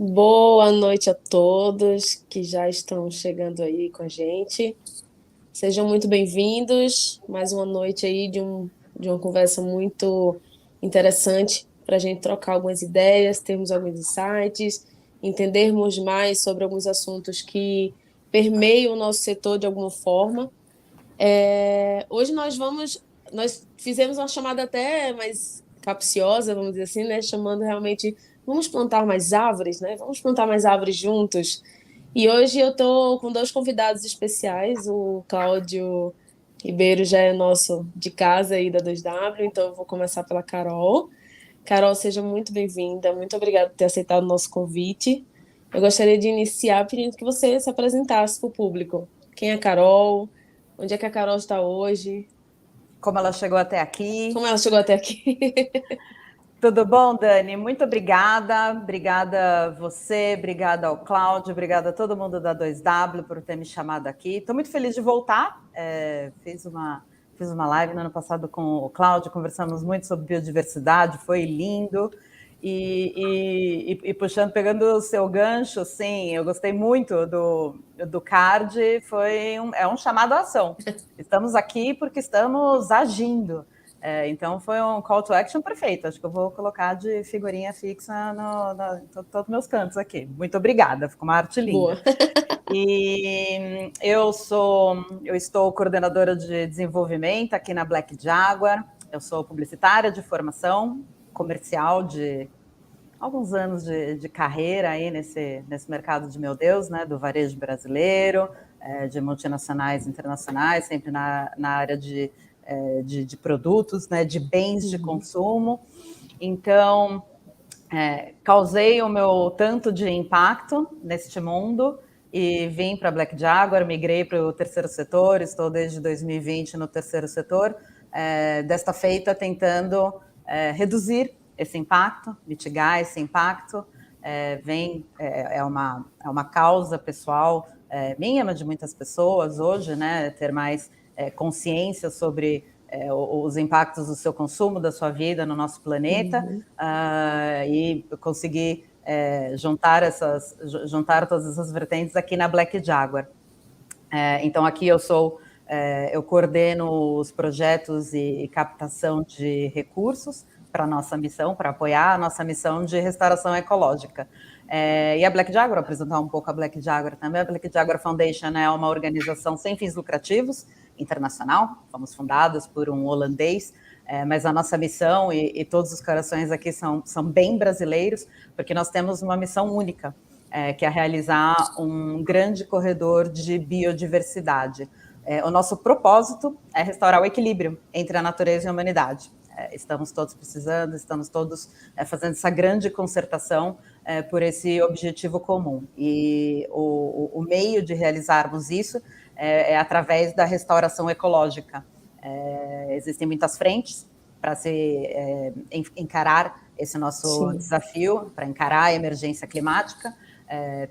Boa noite a todos que já estão chegando aí com a gente. Sejam muito bem-vindos. Mais uma noite aí de uma conversa muito interessante para a gente trocar algumas ideias, termos alguns insights, entendermos mais sobre alguns assuntos que permeiam o nosso setor de alguma forma. Hoje nós fizemos uma chamada até mais capciosa, vamos dizer assim, né? Chamando realmente, vamos plantar mais árvores, né? Vamos plantar mais árvores juntos. E hoje eu tô com dois convidados especiais, o Cláudio Ribeiro já é nosso de casa aí da 2W, então eu vou começar pela Carol. Carol, seja muito bem-vinda, muito obrigada por ter aceitado o nosso convite. Eu gostaria de iniciar pedindo que você se apresentasse para o público. Quem é a Carol? Onde é que a Carol está hoje? Como ela chegou até aqui. Como ela chegou até aqui? Tudo bom, Dani? Muito obrigada. Obrigada você, obrigada ao Cláudio, obrigada a todo mundo da 2W por ter me chamado aqui. Estou muito feliz de voltar. Fiz uma live no ano passado com o Cláudio, conversamos muito sobre biodiversidade, foi lindo. Puxando, pegando o seu gancho, sim, eu gostei muito do card, é um chamado à ação. Estamos aqui porque estamos agindo. Então foi um call to action perfeito. Acho que eu vou colocar de figurinha fixa em todos os meus cantos aqui. Muito obrigada, ficou uma arte linda. Boa. E eu estou coordenadora de desenvolvimento aqui na Black Jaguar. Eu sou publicitária de formação, comercial de alguns anos de carreira aí nesse mercado de meu Deus, né, do varejo brasileiro, de multinacionais internacionais, sempre na área de produtos, né, de bens de consumo. Então, causei o meu tanto de impacto neste mundo e vim para a Black Jaguar, migrei para o terceiro setor, estou desde 2020 no terceiro setor, desta feita tentando reduzir esse impacto, mitigar esse impacto. É uma causa pessoal minha, mas de muitas pessoas hoje, né, ter mais consciência sobre os impactos do seu consumo, da sua vida no nosso planeta, e conseguir juntar todas essas vertentes aqui na Black Jaguar. Então aqui eu coordeno os projetos e captação de recursos para a nossa missão, para apoiar a nossa missão de restauração ecológica. E a Black Jaguar, apresentar um pouco a Black Jaguar também. A Black Jaguar Foundation é uma organização sem fins lucrativos, internacional, fomos fundados por um holandês, mas a nossa missão e todos os corações aqui são bem brasileiros, porque nós temos uma missão única, que é realizar um grande corredor de biodiversidade. O nosso propósito é restaurar o equilíbrio entre a natureza e a humanidade. Estamos todos precisando, estamos todos fazendo essa grande concertação por esse objetivo comum. E o meio de realizarmos isso é através da restauração ecológica. Existem muitas frentes para se encarar esse nosso desafio, para encarar a emergência climática.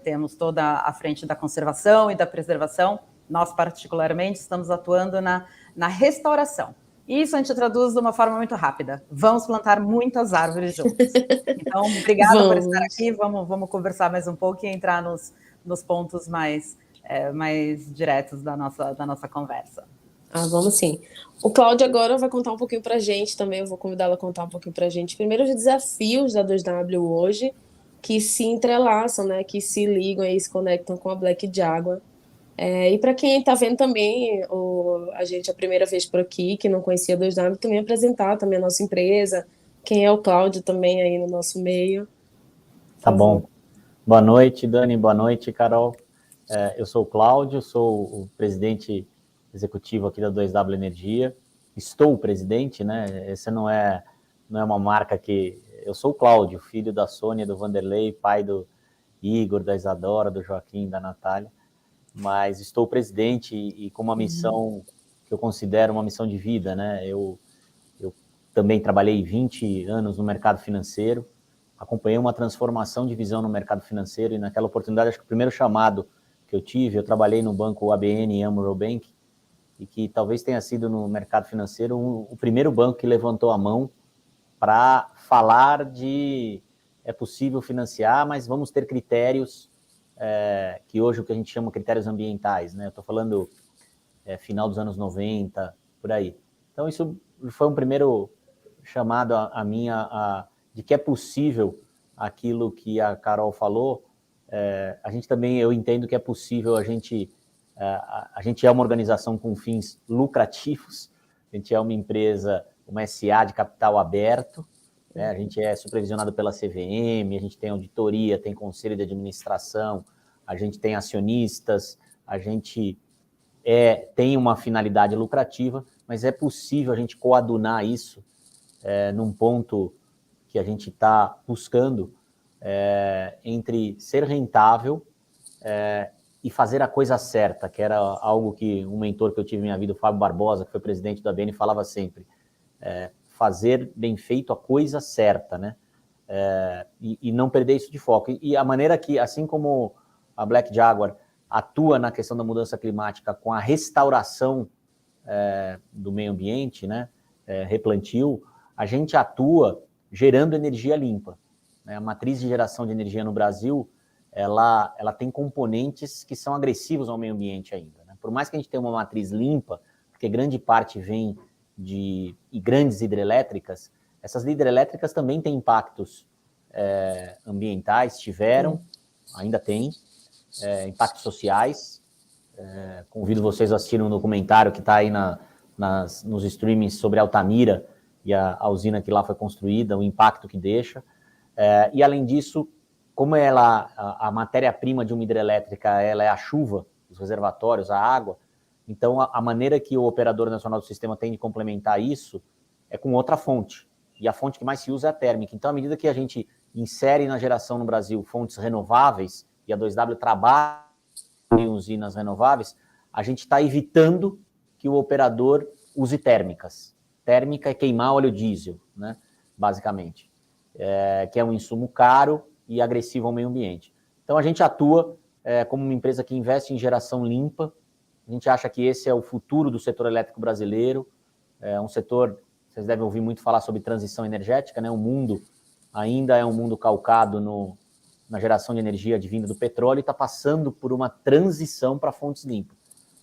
Temos toda a frente da conservação e da preservação. Nós, particularmente, estamos atuando na restauração. E isso a gente traduz de uma forma muito rápida. Vamos plantar muitas árvores juntos. Então, obrigada por estar aqui. Vamos conversar mais um pouco e entrar nos pontos mais diretos da nossa conversa. Vamos sim. O Cláudio agora vai contar um pouquinho para a gente também. Eu vou convidá-lo a contar um pouquinho para a gente. Primeiro, os desafios da 2W hoje, que se entrelaçam, né? Que se ligam e se conectam com a Black Jaguar. E para quem está vendo também a gente a primeira vez por aqui, que não conhecia a 2W, também apresentar também a nossa empresa, quem é o Cláudio também aí no nosso meio. Tá bom. Boa noite, Dani. Boa noite, Carol. Eu sou o Cláudio, sou o presidente executivo aqui da 2W Energia. Estou o presidente, né? Essa não é uma marca que... Eu sou o Cláudio, filho da Sônia, do Vanderlei, pai do Igor, da Isadora, do Joaquim, da Natália. Mas estou presidente e com uma missão que eu considero uma missão de vida, né? Eu também trabalhei 20 anos no mercado financeiro, acompanhei uma transformação de visão no mercado financeiro e naquela oportunidade, acho que o primeiro chamado que eu tive, eu trabalhei no banco ABN e Amro Bank, e que talvez tenha sido no mercado financeiro o primeiro banco que levantou a mão para falar de é possível financiar, mas vamos ter critérios que hoje o que a gente chama critérios ambientais, né? Eu estou falando final dos anos 90, por aí. Então, isso foi um primeiro chamado a minha de que é possível aquilo que a Carol falou. A gente também, eu entendo que é possível a gente é uma organização com fins lucrativos, a gente é uma empresa, uma SA de capital aberto, né? A gente é supervisionado pela CVM, a gente tem auditoria, tem conselho de administração, a gente tem acionistas, a gente tem uma finalidade lucrativa, mas é possível a gente coadunar isso num ponto que a gente está buscando entre ser rentável e fazer a coisa certa, que era algo que um mentor que eu tive na minha vida, o Fábio Barbosa, que foi presidente da ABN, falava sempre, fazer bem feito a coisa certa, né? E não perder isso de foco. E a maneira que, assim como a Black Jaguar atua na questão da mudança climática com a restauração do meio ambiente, né? Replantio, a gente atua gerando energia limpa, né? A matriz de geração de energia no Brasil, ela tem componentes que são agressivos ao meio ambiente ainda, né? Por mais que a gente tenha uma matriz limpa, porque grande parte vem de grandes hidrelétricas, essas hidrelétricas também têm impactos ambientais, tiveram, ainda tem, impactos sociais. Convido vocês a assistirem um documentário que está aí nos streamings sobre Altamira e a usina que lá foi construída, o impacto que deixa. E, além disso, como a matéria-prima de uma hidrelétrica ela é a chuva, os reservatórios, a água, então a maneira que o Operador Nacional do Sistema tem de complementar isso é com outra fonte. E a fonte que mais se usa é a térmica. Então, à medida que a gente insere na geração no Brasil fontes renováveis, e a 2W trabalha em usinas renováveis, a gente está evitando que o operador use térmicas. Térmica é queimar óleo diesel, né? Basicamente. Que é um insumo caro e agressivo ao meio ambiente. Então, a gente atua como uma empresa que investe em geração limpa. A gente acha que esse é o futuro do setor elétrico brasileiro. É um setor, vocês devem ouvir muito falar sobre transição energética, né? O mundo ainda é um mundo calcado na geração de energia advinda do petróleo e está passando por uma transição para fontes limpas.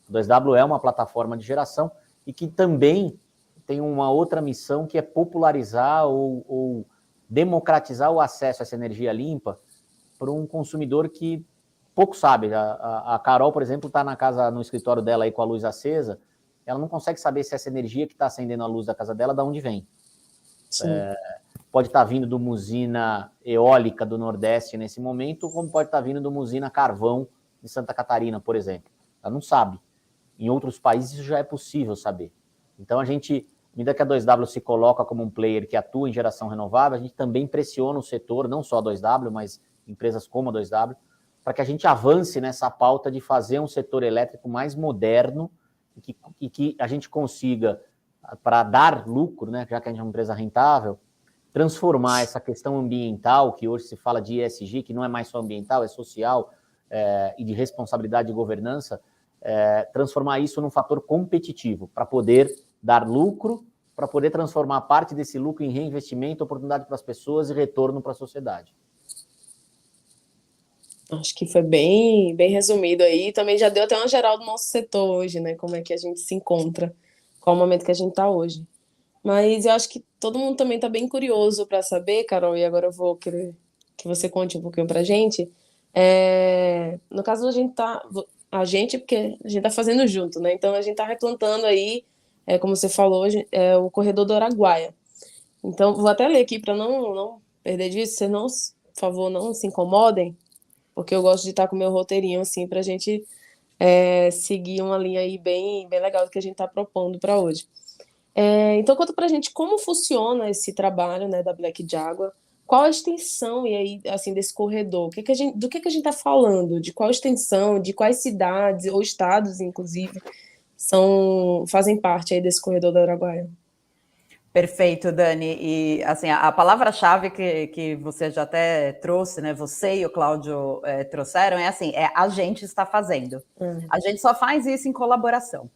O 2W é uma plataforma de geração e que também tem uma outra missão que é popularizar ou democratizar o acesso a essa energia limpa para um consumidor que pouco sabe. A Carol, por exemplo, está no escritório dela aí com a luz acesa, ela não consegue saber se essa energia que está acendendo a luz da casa dela, de onde vem. Pode estar vindo de uma usina eólica do Nordeste nesse momento, como pode estar vindo de uma usina carvão de Santa Catarina, por exemplo. Ela não sabe. Em outros países isso já é possível saber. Então, à medida que a 2W se coloca como um player que atua em geração renovável, a gente também pressiona o setor, não só a 2W, mas empresas como a 2W, para que a gente avance nessa pauta de fazer um setor elétrico mais moderno e que a gente consiga, para dar lucro, né, já que a gente é uma empresa rentável, transformar essa questão ambiental, que hoje se fala de ESG, que não é mais só ambiental, é social, e de responsabilidade de governança, transformar isso num fator competitivo, para poder dar lucro, para poder transformar parte desse lucro em reinvestimento, oportunidade para as pessoas e retorno para a sociedade. Acho que foi bem, bem resumido aí. Também já deu até uma geral do nosso setor hoje, né? Como é que a gente se encontra, qual o momento que a gente está hoje. Mas eu acho que todo mundo também está bem curioso para saber, Carol, e agora eu vou querer que você conte um pouquinho para a gente. No caso, porque a gente está fazendo junto, né? Então a gente está replantando aí, como você falou, o corredor do Araguaia. Então, vou até ler aqui para não perder disso. Vocês não, por favor, não se incomodem, porque eu gosto de estar com o meu roteirinho assim para a gente seguir uma linha aí bem, bem legal do que a gente está propondo para hoje. Então, conta pra gente como funciona esse trabalho, né, da Black Jaguar, qual a extensão e aí, assim, desse corredor, do que a gente está falando, de qual extensão, de quais cidades ou estados, inclusive, fazem parte aí desse corredor do Araguaia. Perfeito, Dani. E assim, a palavra-chave que você já até trouxe, né? Você e o Cláudio trouxeram, a gente está fazendo. A gente só faz isso em colaboração.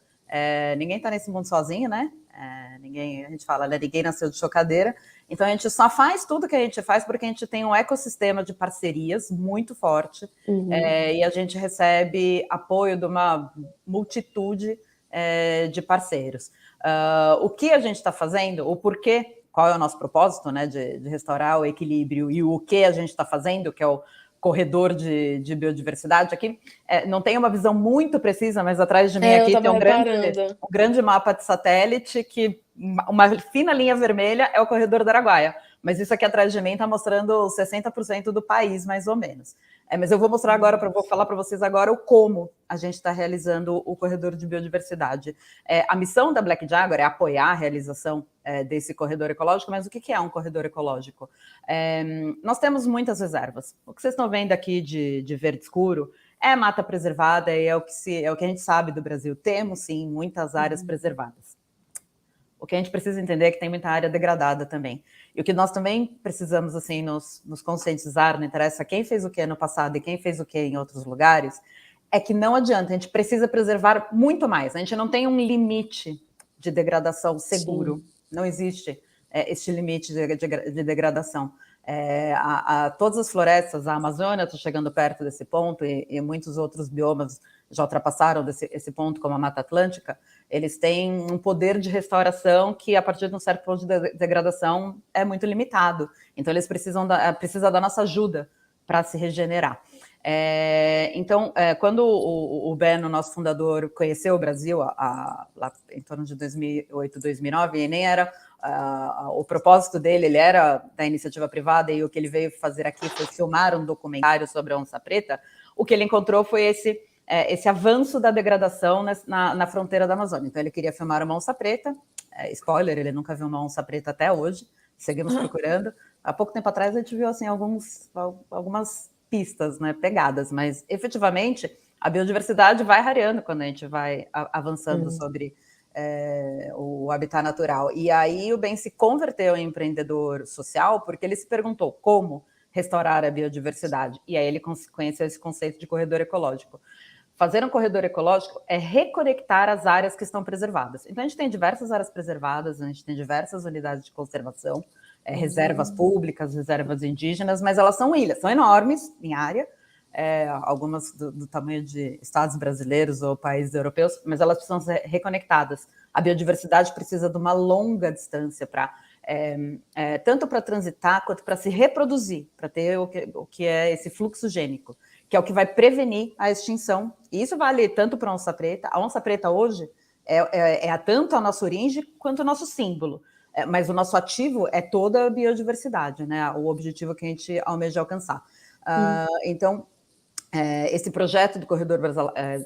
Ninguém está nesse mundo sozinho, né? A gente fala, né, ninguém nasceu de chocadeira. Então, a gente só faz tudo que a gente faz porque a gente tem um ecossistema de parcerias muito forte, e a gente recebe apoio de uma multitude de parceiros. O que a gente está fazendo, o porquê, qual é o nosso propósito, né, de restaurar o equilíbrio, e o que a gente está fazendo, que é o corredor de biodiversidade. Aqui não tem uma visão muito precisa, mas atrás de mim aqui tem um grande mapa de satélite que uma fina linha vermelha é o corredor do Araguaia, mas isso aqui atrás de mim está mostrando 60% do país, mais ou menos. Mas eu vou mostrar agora, vou falar para vocês agora o como a gente está realizando o corredor de biodiversidade. A missão da Black Jaguar é apoiar a realização desse corredor ecológico, mas o que é um corredor ecológico? Nós temos muitas reservas. O que vocês estão vendo aqui de verde escuro é mata preservada e é o que a gente sabe do Brasil. Temos, sim, muitas áreas preservadas. O que a gente precisa entender é que tem muita área degradada também. E o que nós também precisamos, assim, nos conscientizar, não interessa quem fez o que no passado e quem fez o que em outros lugares, é que não adianta, a gente precisa preservar muito mais. A gente não tem um limite de degradação seguro. Sim. Não existe este limite de degradação. Todas as florestas, a Amazônia está chegando perto desse ponto e muitos outros biomas já ultrapassaram esse ponto, como a Mata Atlântica. Eles têm um poder de restauração que, a partir de um certo ponto de degradação, é muito limitado. Então, eles precisam da nossa ajuda para se regenerar. Então, quando o Beno, nosso fundador, conheceu o Brasil, lá em torno de 2008, 2009, e nem era o propósito dele, ele era da iniciativa privada, e o que ele veio fazer aqui foi filmar um documentário sobre a onça preta, o que ele encontrou foi esse avanço da degradação na fronteira da Amazônia. Então, ele queria filmar uma onça preta, spoiler, ele nunca viu uma onça preta até hoje, seguimos procurando. Há pouco tempo atrás a gente viu assim, algumas pistas, né, pegadas, mas efetivamente a biodiversidade vai rareando quando a gente vai avançando sobre o habitat natural. E aí o Ben se converteu em empreendedor social porque ele se perguntou como restaurar a biodiversidade, e aí ele conheceu esse conceito de corredor ecológico. Fazer um corredor ecológico é reconectar as áreas que estão preservadas. Então, a gente tem diversas áreas preservadas, a gente tem diversas unidades de conservação, reservas públicas, reservas indígenas, mas elas são ilhas, são enormes em área, algumas do tamanho de estados brasileiros ou países europeus, mas elas precisam ser reconectadas. A biodiversidade precisa de uma longa distância tanto para transitar quanto para se reproduzir, para ter o que é esse fluxo gênico, que é o que vai prevenir a extinção. E isso vale tanto para a onça preta. A onça preta hoje é tanto a nossa origem quanto o nosso símbolo. Mas o nosso ativo é toda a biodiversidade, né? O objetivo que a gente almeja alcançar. Então, esse projeto do Corredor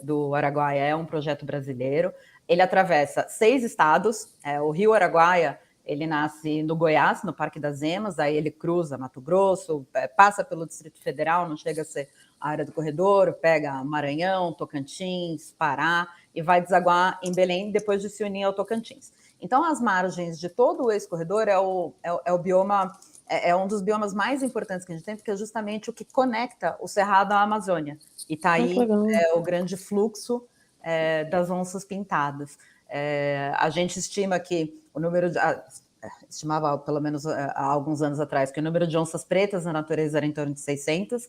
do Araguaia é um projeto brasileiro. Ele atravessa 6 estados. O Rio Araguaia, ele nasce no Goiás, no Parque das Emas, aí ele cruza Mato Grosso, passa pelo Distrito Federal, não chega a ser a área do corredor, pega Maranhão, Tocantins, Pará, e vai desaguar em Belém, depois de se unir ao Tocantins. Então, as margens de todo esse corredor é o bioma, um dos biomas mais importantes que a gente tem, porque é justamente o que conecta o Cerrado à Amazônia. E está aí o grande fluxo das onças pintadas. A gente estima que o número estimava, pelo menos há alguns anos atrás, que o número de onças pretas na natureza era em torno de 600,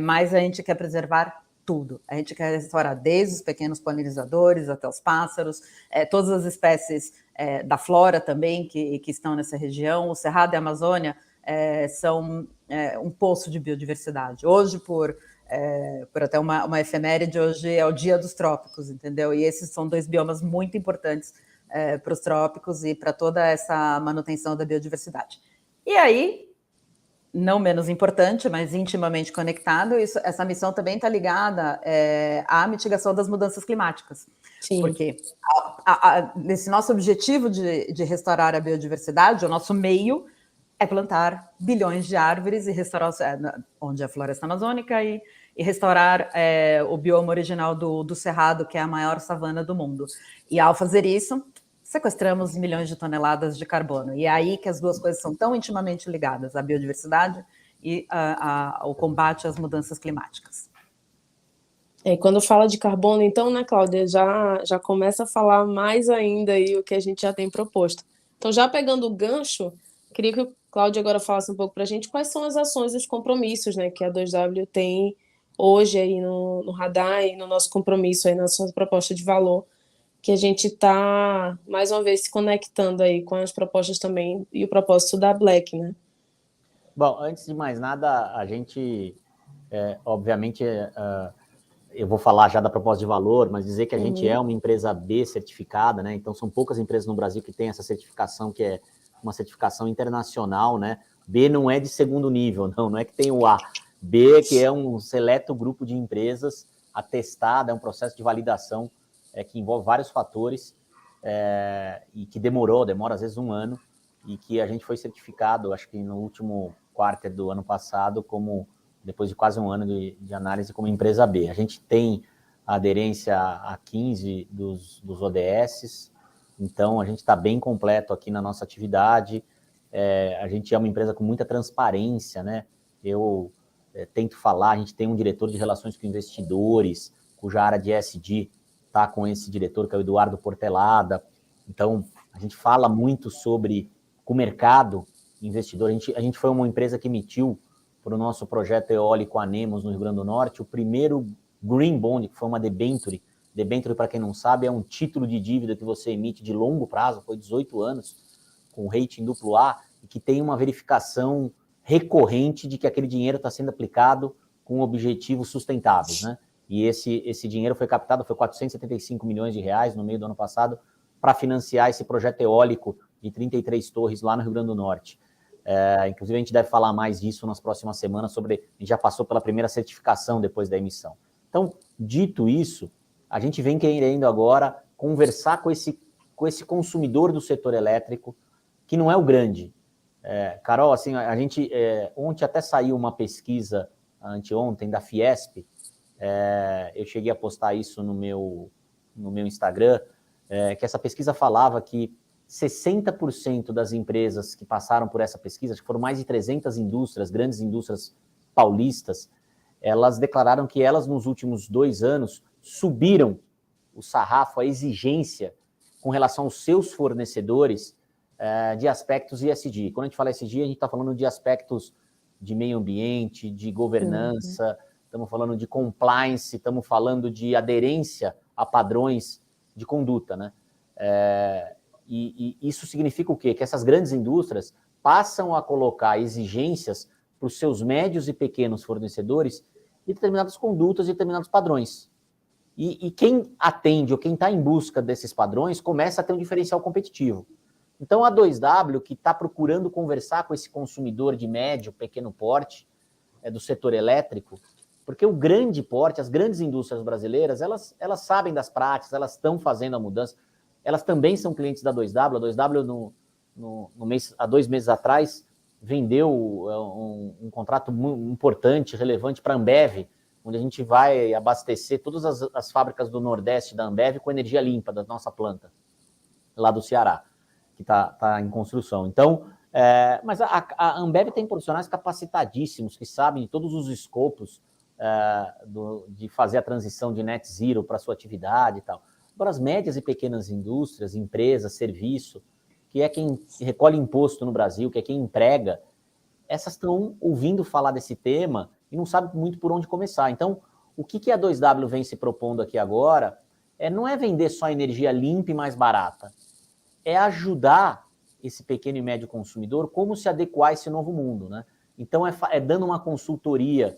mas a gente quer preservar tudo. A gente quer restaurar desde os pequenos polinizadores até os pássaros, todas as espécies da flora também que estão nessa região. O Cerrado e a Amazônia são um poço de biodiversidade. Hoje, por até uma efeméride, hoje é o Dia dos Trópicos, entendeu? E esses são 2 biomas muito importantes para os trópicos e para toda essa manutenção da biodiversidade. E aí, não menos importante, mas intimamente conectado, essa missão também está ligada à mitigação das mudanças climáticas. Sim. Porque nesse nosso objetivo de restaurar a biodiversidade, o nosso meio é plantar bilhões de árvores e restaurar onde é a floresta amazônica e restaurar o bioma original do Cerrado, que é a maior savana do mundo. E ao fazer isso, sequestramos milhões de toneladas de carbono. E é aí que as duas coisas são tão intimamente ligadas, a biodiversidade e o combate às mudanças climáticas. E quando fala de carbono, então, né, Cláudia, já começa a falar mais ainda aí o que a gente já tem proposto. Então, já pegando o gancho, queria que o Cláudio agora falasse um pouco para a gente quais são as ações e os compromissos, né, que a 2W tem hoje aí no radar e no nosso compromisso aí na sua proposta de valor, que a gente está, mais uma vez, se conectando aí com as propostas também e o propósito da Black, né? Bom, antes de mais nada, a gente, obviamente, eu vou falar já da proposta de valor, mas dizer que a gente é uma empresa B certificada, né? Então, são poucas empresas no Brasil que têm essa certificação, que é uma certificação internacional, né? B não é de segundo nível, não é que tem o A. B, que é um seleto grupo de empresas atestada, é um processo de validação que envolve vários fatores e que demora às vezes um ano, e que a gente foi certificado, acho que no último quarto do ano passado, como depois de quase um ano de análise, como empresa B. A gente tem a aderência a 15 dos ODS, então a gente está bem completo aqui na nossa atividade. A gente é uma empresa com muita transparência, né? Eu tento falar, a gente tem um diretor de relações com investidores, cuja área de ESG está com esse diretor, que é o Eduardo Portelada. Então, a gente fala muito sobre o mercado investidor. A gente foi uma empresa que emitiu para o nosso projeto eólico Anemos, no Rio Grande do Norte, o primeiro Green Bond, que foi uma debenture. Debenture, para quem não sabe, é um título de dívida que você emite de longo prazo, foi 18 anos, com rating AA, e que tem uma verificação recorrente de que aquele dinheiro está sendo aplicado com objetivos sustentáveis, né? E esse dinheiro foi captado, foi 475 milhões de reais no meio do ano passado, para financiar esse projeto eólico de 33 torres lá no Rio Grande do Norte. Inclusive, a gente deve falar mais disso nas próximas semanas, a gente já passou pela primeira certificação depois da emissão. Então, dito isso, a gente vem querendo agora conversar com esse consumidor do setor elétrico, que não é o grande. Carol, assim, a gente, ontem até saiu uma pesquisa, anteontem, da Fiesp, eu cheguei a postar isso no meu Instagram, que essa pesquisa falava que 60% das empresas que passaram por essa pesquisa, acho que foram mais de 300 indústrias, grandes indústrias paulistas, elas declararam que elas, nos últimos 2 anos, subiram o sarrafo, a exigência com relação aos seus fornecedores de aspectos ESG. Quando a gente fala ESG, a gente está falando de aspectos de meio ambiente, de governança, estamos falando de compliance, estamos falando de aderência a padrões de conduta, né? E isso significa o quê? Que essas grandes indústrias passam a colocar exigências para os seus médios e pequenos fornecedores de determinadas condutas, de determinados padrões. E quem atende ou quem está em busca desses padrões começa a ter um diferencial competitivo. Então, a 2W, que está procurando conversar com esse consumidor de médio, pequeno porte do setor elétrico, porque o grande porte, as grandes indústrias brasileiras, elas sabem das práticas, elas estão fazendo a mudança. Elas também são clientes da 2W. A 2W, há 2 meses atrás, vendeu um contrato importante, relevante para a Ambev, onde a gente vai abastecer todas as fábricas do Nordeste da Ambev com energia limpa da nossa planta, lá do Ceará, que está em construção. Então, mas a Ambev tem profissionais capacitadíssimos, que sabem de todos os escopos de fazer a transição de net zero para a sua atividade e tal. Agora, as médias e pequenas indústrias, empresas, serviço, que é quem recolhe imposto no Brasil, que é quem emprega, essas estão ouvindo falar desse tema e não sabem muito por onde começar. Então, o que a 2W vem se propondo aqui agora não é vender só energia limpa e mais barata, é ajudar esse pequeno e médio consumidor como se adequar a esse novo mundo, né? Então, dando uma consultoria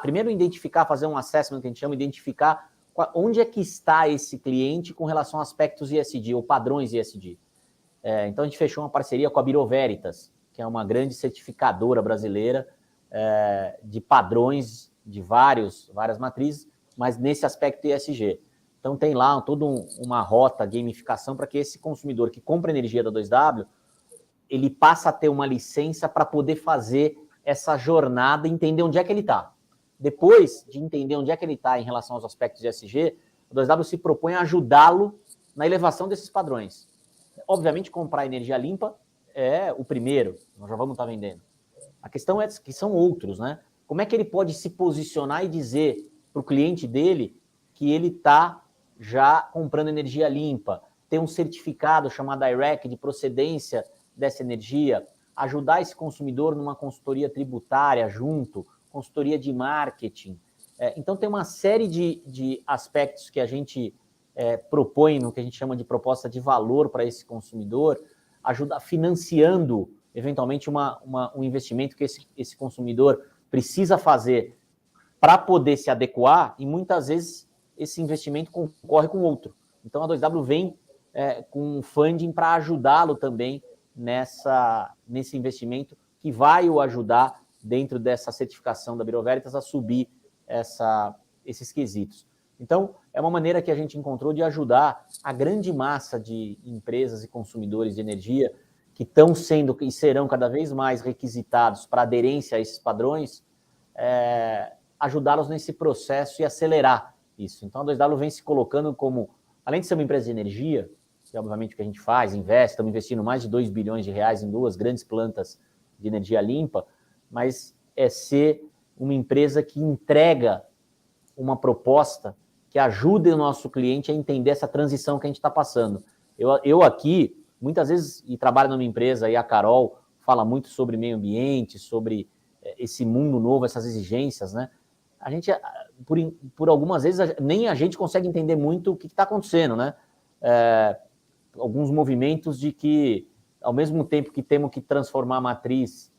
primeiro identificar, fazer um assessment, que a gente chama, identificar onde é que está esse cliente com relação a aspectos ESG ou padrões ESG. Então, a gente fechou uma parceria com a Bureau Veritas, que é uma grande certificadora brasileira de padrões de várias matrizes, mas nesse aspecto ESG. Então, tem lá toda uma rota, gamificação, para que esse consumidor que compra energia da 2W, ele passa a ter uma licença para poder fazer essa jornada e entender onde é que ele está. Depois de entender onde é que ele está em relação aos aspectos de ESG, o 2W se propõe a ajudá-lo na elevação desses padrões. Obviamente, comprar energia limpa é o primeiro, nós já vamos estar vendendo. A questão é que são outros, né? Como é que ele pode se posicionar e dizer para o cliente dele que ele está já comprando energia limpa, ter um certificado chamado IREC de procedência dessa energia, ajudar esse consumidor numa consultoria tributária junto, consultoria de marketing. Então, tem uma série de aspectos que a gente propõe no que a gente chama de proposta de valor para esse consumidor, ajudar financiando, eventualmente, um investimento que esse consumidor precisa fazer para poder se adequar, e muitas vezes esse investimento concorre com outro. Então, a 2W vem com um funding para ajudá-lo também nesse investimento que vai o ajudar, dentro dessa certificação da Bureau Veritas, a subir esses quesitos. Então, é uma maneira que a gente encontrou de ajudar a grande massa de empresas e consumidores de energia que estão sendo e serão cada vez mais requisitados para aderência a esses padrões, ajudá-los nesse processo e acelerar isso. Então, a 2W vem se colocando como, além de ser uma empresa de energia, que é obviamente o que a gente faz, investe, estamos investindo mais de 2 bilhões de reais em 2 grandes plantas de energia limpa, mas é ser uma empresa que entrega uma proposta que ajude o nosso cliente a entender essa transição que a gente está passando. Eu aqui, muitas vezes, e trabalho numa empresa, e a Carol fala muito sobre meio ambiente, sobre esse mundo novo, essas exigências, né? A gente, por algumas vezes, nem a gente consegue entender muito o que está acontecendo, né? Alguns movimentos de que, ao mesmo tempo que temos que transformar a matriz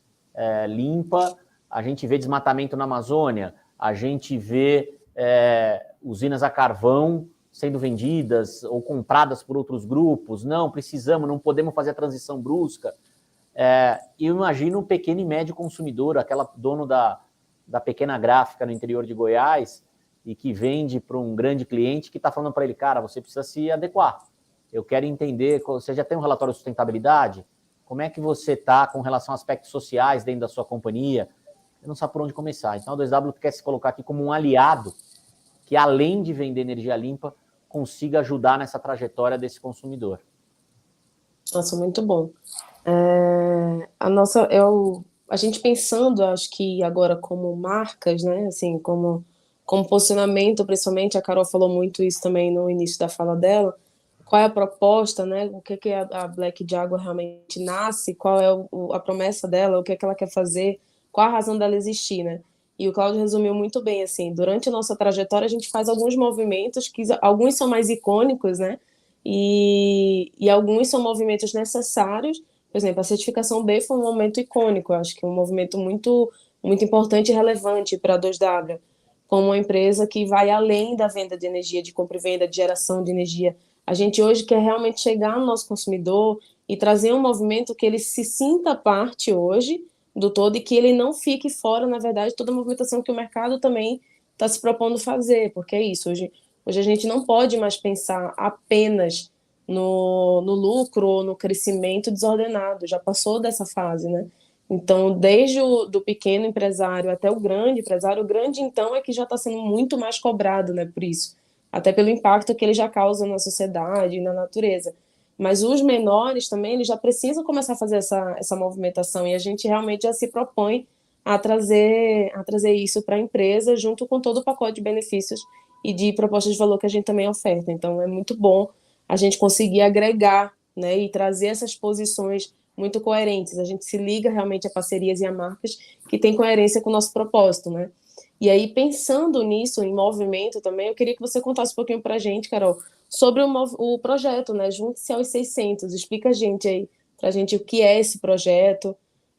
limpa, a gente vê desmatamento na Amazônia, a gente vê usinas a carvão sendo vendidas ou compradas por outros grupos. Não precisamos, não podemos fazer a transição brusca. Eu imagino um pequeno e médio consumidor, aquela dono da pequena gráfica no interior de Goiás e que vende para um grande cliente que está falando para ele, cara, você precisa se adequar. Eu quero entender, você já tem um relatório de sustentabilidade? Como é que você está com relação a aspectos sociais dentro da sua companhia? Eu não sei por onde começar. Então, a 2W quer se colocar aqui como um aliado que, além de vender energia limpa, consiga ajudar nessa trajetória desse consumidor. Nossa, muito bom. A gente pensando, acho que agora como marcas, né, assim, como posicionamento, principalmente, a Carol falou muito isso também no início da fala dela, qual é a proposta, né, o que a Black Jaguar realmente nasce, qual é a promessa dela, o que ela quer fazer, qual a razão dela existir, né? E o Cláudio resumiu muito bem, assim, durante a nossa trajetória a gente faz alguns movimentos que alguns são mais icônicos, né? E alguns são movimentos necessários. Por exemplo, a certificação B foi um momento icônico, eu acho que é um movimento muito, muito importante e relevante para a 2W, como uma empresa que vai além da venda de energia, de compra e venda, de geração de energia. A gente hoje quer realmente chegar no nosso consumidor e trazer um movimento que ele se sinta parte hoje do todo e que ele não fique fora, na verdade, toda a movimentação que o mercado também está se propondo fazer, porque é isso, hoje a gente não pode mais pensar apenas no lucro ou no crescimento desordenado, já passou dessa fase, né? Então, desde do pequeno empresário até o grande empresário, o grande, então, é que já está sendo muito mais cobrado, né, por isso, até pelo impacto que ele já causa na sociedade e na natureza. Mas os menores também, eles já precisam começar a fazer essa movimentação, e a gente realmente já se propõe a trazer isso para a empresa, junto com todo o pacote de benefícios e de propostas de valor que a gente também oferta. Então, é muito bom a gente conseguir agregar, né, e trazer essas posições muito coerentes. A gente se liga realmente a parcerias e a marcas que têm coerência com o nosso propósito, né? E aí, pensando nisso, em movimento também, eu queria que você contasse um pouquinho para a gente, Carol, sobre o projeto, né? Junte-se aos 600. Explica para a gente o que é esse projeto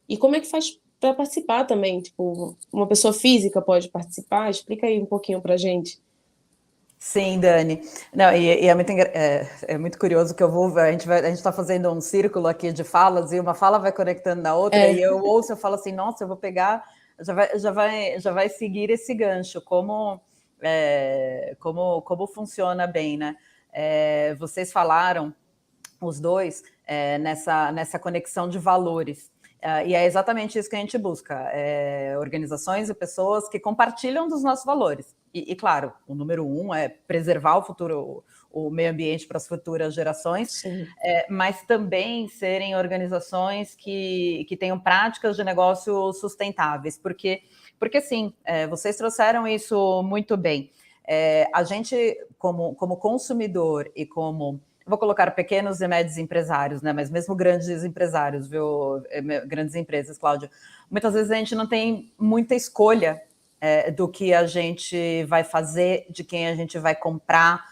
e como é que faz para participar também. Tipo, uma pessoa física pode participar? Explica aí um pouquinho para a gente. Sim, Dani. Não, e é muito curioso que a gente está fazendo um círculo aqui de falas e uma fala vai conectando na outra e eu ouço, eu falo assim, nossa, eu vou pegar, já vai seguir esse gancho, como funciona bem, né? Vocês falaram, os dois, nessa conexão de valores. E é exatamente isso que a gente busca, organizações e pessoas que compartilham dos nossos valores. E claro, o número 1 é preservar o meio ambiente para as futuras gerações, mas também serem organizações que tenham práticas de negócio sustentáveis, porque sim, vocês trouxeram isso muito bem. A gente, como consumidor e como... Vou colocar pequenos e médios empresários, né? Mas mesmo grandes empresários, viu? Grandes empresas, Cláudio. Muitas vezes a gente não tem muita escolha do que a gente vai fazer, de quem a gente vai comprar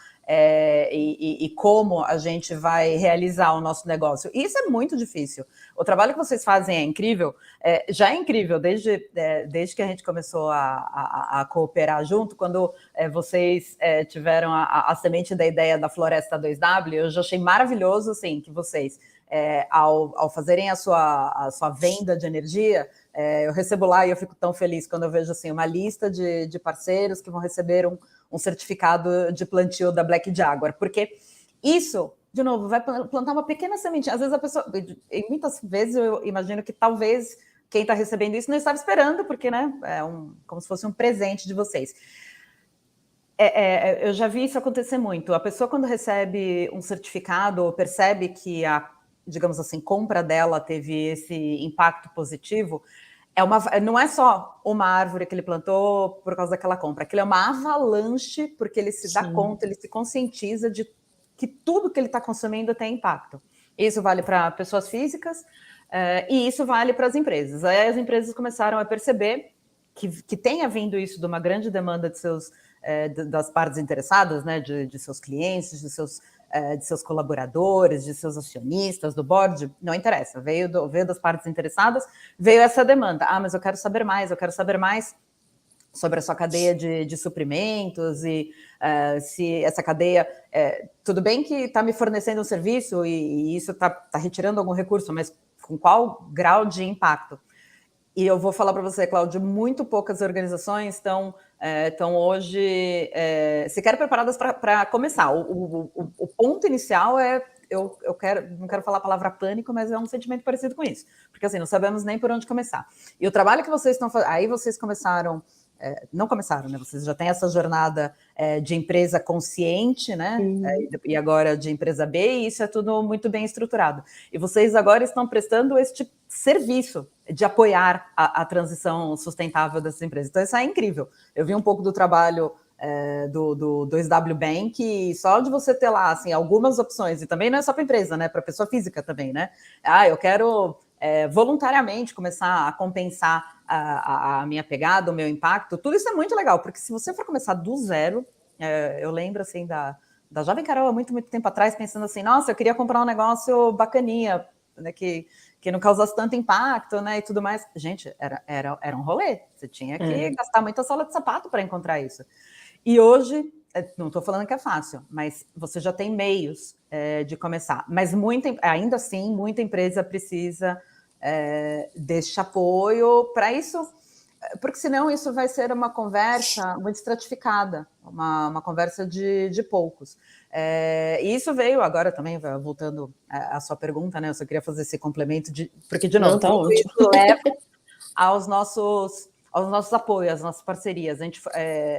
e como a gente vai realizar o nosso negócio. E isso é muito difícil. O trabalho que vocês fazem é incrível, já é incrível desde que a gente começou a cooperar junto, quando vocês tiveram a semente da ideia da Floresta 2W, eu já achei maravilhoso assim, que vocês, ao fazerem a sua venda de energia, eu recebo lá e eu fico tão feliz quando eu vejo assim, uma lista de parceiros que vão receber um certificado de plantio da Black Jaguar, porque isso, de novo, vai plantar uma pequena sementinha. Às vezes a pessoa, e muitas vezes eu imagino que talvez quem está recebendo isso não estava esperando, porque, né, como se fosse um presente de vocês. Eu já vi isso acontecer muito. A pessoa, quando recebe um certificado, ou percebe que a, digamos assim, compra dela teve esse impacto positivo, não é só uma árvore que ele plantou por causa daquela compra, aquilo é uma avalanche, porque ele se dá conta, ele se conscientiza de que tudo que ele está consumindo tem impacto. Isso vale para pessoas físicas e isso vale para as empresas. Aí as empresas começaram a perceber que tenha vindo isso de uma grande demanda das partes interessadas, né, de seus clientes, de seus colaboradores, de seus acionistas, do board, não interessa, veio das partes interessadas, veio essa demanda. Mas eu quero saber mais sobre a sua cadeia de suprimentos e se essa cadeia... tudo bem que está me fornecendo um serviço e isso está retirando algum recurso, mas com qual grau de impacto? E eu vou falar para você, Cláudio, muito poucas organizações estão hoje sequer preparadas para começar. O ponto inicial eu não quero falar a palavra pânico, mas é um sentimento parecido com isso. Porque assim, não sabemos nem por onde começar. E o trabalho que vocês estão fazendo... Aí vocês começaram... não começaram, né? Vocês já têm essa jornada de empresa consciente, né? E agora de empresa B, e isso é tudo muito bem estruturado. E vocês agora estão prestando este serviço de apoiar a transição sustentável dessas empresas. Então, isso é incrível. Eu vi um pouco do trabalho do 2W Bank, e só de você ter lá assim, algumas opções, e também não é só para empresa, né? Para pessoa física também, né? Eu quero... voluntariamente começar a compensar a minha pegada, o meu impacto, tudo isso é muito legal, porque se você for começar do zero, eu lembro assim da Jovem Carol há muito, muito tempo atrás, pensando assim, nossa, eu queria comprar um negócio bacaninha, né, que não causasse tanto impacto, né, e tudo mais. Gente, era um rolê, você tinha que gastar muita sola de sapato para encontrar isso. E hoje, não estou falando que é fácil, mas você já tem meios de começar. Mas ainda assim, muita empresa precisa deste apoio para isso, porque senão isso vai ser uma conversa muito estratificada, uma conversa de poucos. E isso veio agora também, voltando à sua pergunta, né? Eu só queria fazer esse complemento, porque, de novo, não, tá ótimo. Isso leva aos nossos apoios, às nossas parcerias. A gente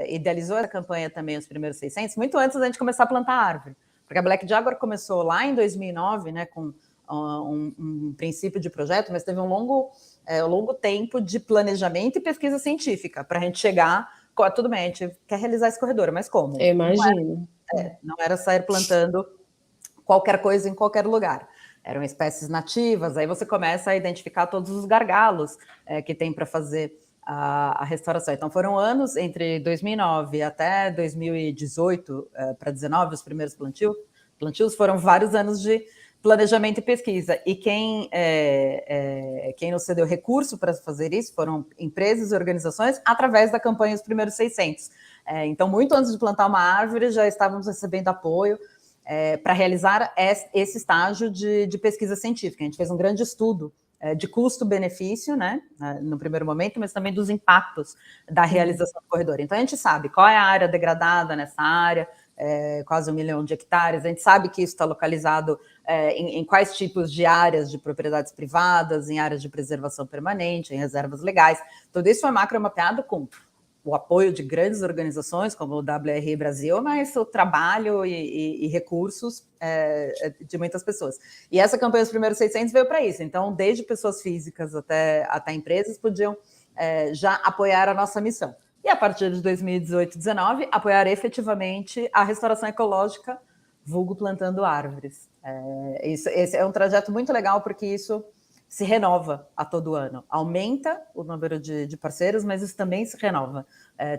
idealizou a campanha também, os primeiros 600, muito antes da gente começar a plantar árvore. Porque a Black Jaguar começou lá em 2009, né, com um princípio de projeto, mas teve um longo tempo de planejamento e pesquisa científica para a gente chegar... Tudo bem, a gente quer realizar esse corredor, mas como? Eu imagino. Não era sair plantando qualquer coisa em qualquer lugar. Eram espécies nativas, aí você começa a identificar todos os gargalos que tem para fazer a restauração. Então, foram anos entre 2009 até 2018 para 2019, os primeiros plantios, foram vários anos de planejamento e pesquisa. E quem nos cedeu recurso para fazer isso foram empresas e organizações através da campanha Os Primeiros 600. Então, muito antes de plantar uma árvore, já estávamos recebendo apoio para realizar esse estágio de pesquisa científica. A gente fez um grande estudo de custo-benefício, né, no primeiro momento, mas também dos impactos da realização do corredor. Então, a gente sabe qual é a área degradada nessa área, quase 1 milhão de hectares, a gente sabe que isso está localizado em quais tipos de áreas de propriedades privadas, em áreas de preservação permanente, em reservas legais. Tudo isso foi macromapeado com o apoio de grandes organizações como o WRI Brasil, mas o trabalho e recursos de muitas pessoas. E essa campanha dos primeiros 600 veio para isso. Então, desde pessoas físicas até empresas podiam já apoiar a nossa missão. E a partir de 2018 e 2019, apoiar efetivamente a restauração ecológica, vulgo plantando árvores. Esse é um trajeto muito legal, porque isso se renova a todo ano. Aumenta o número de parceiros, mas isso também se renova.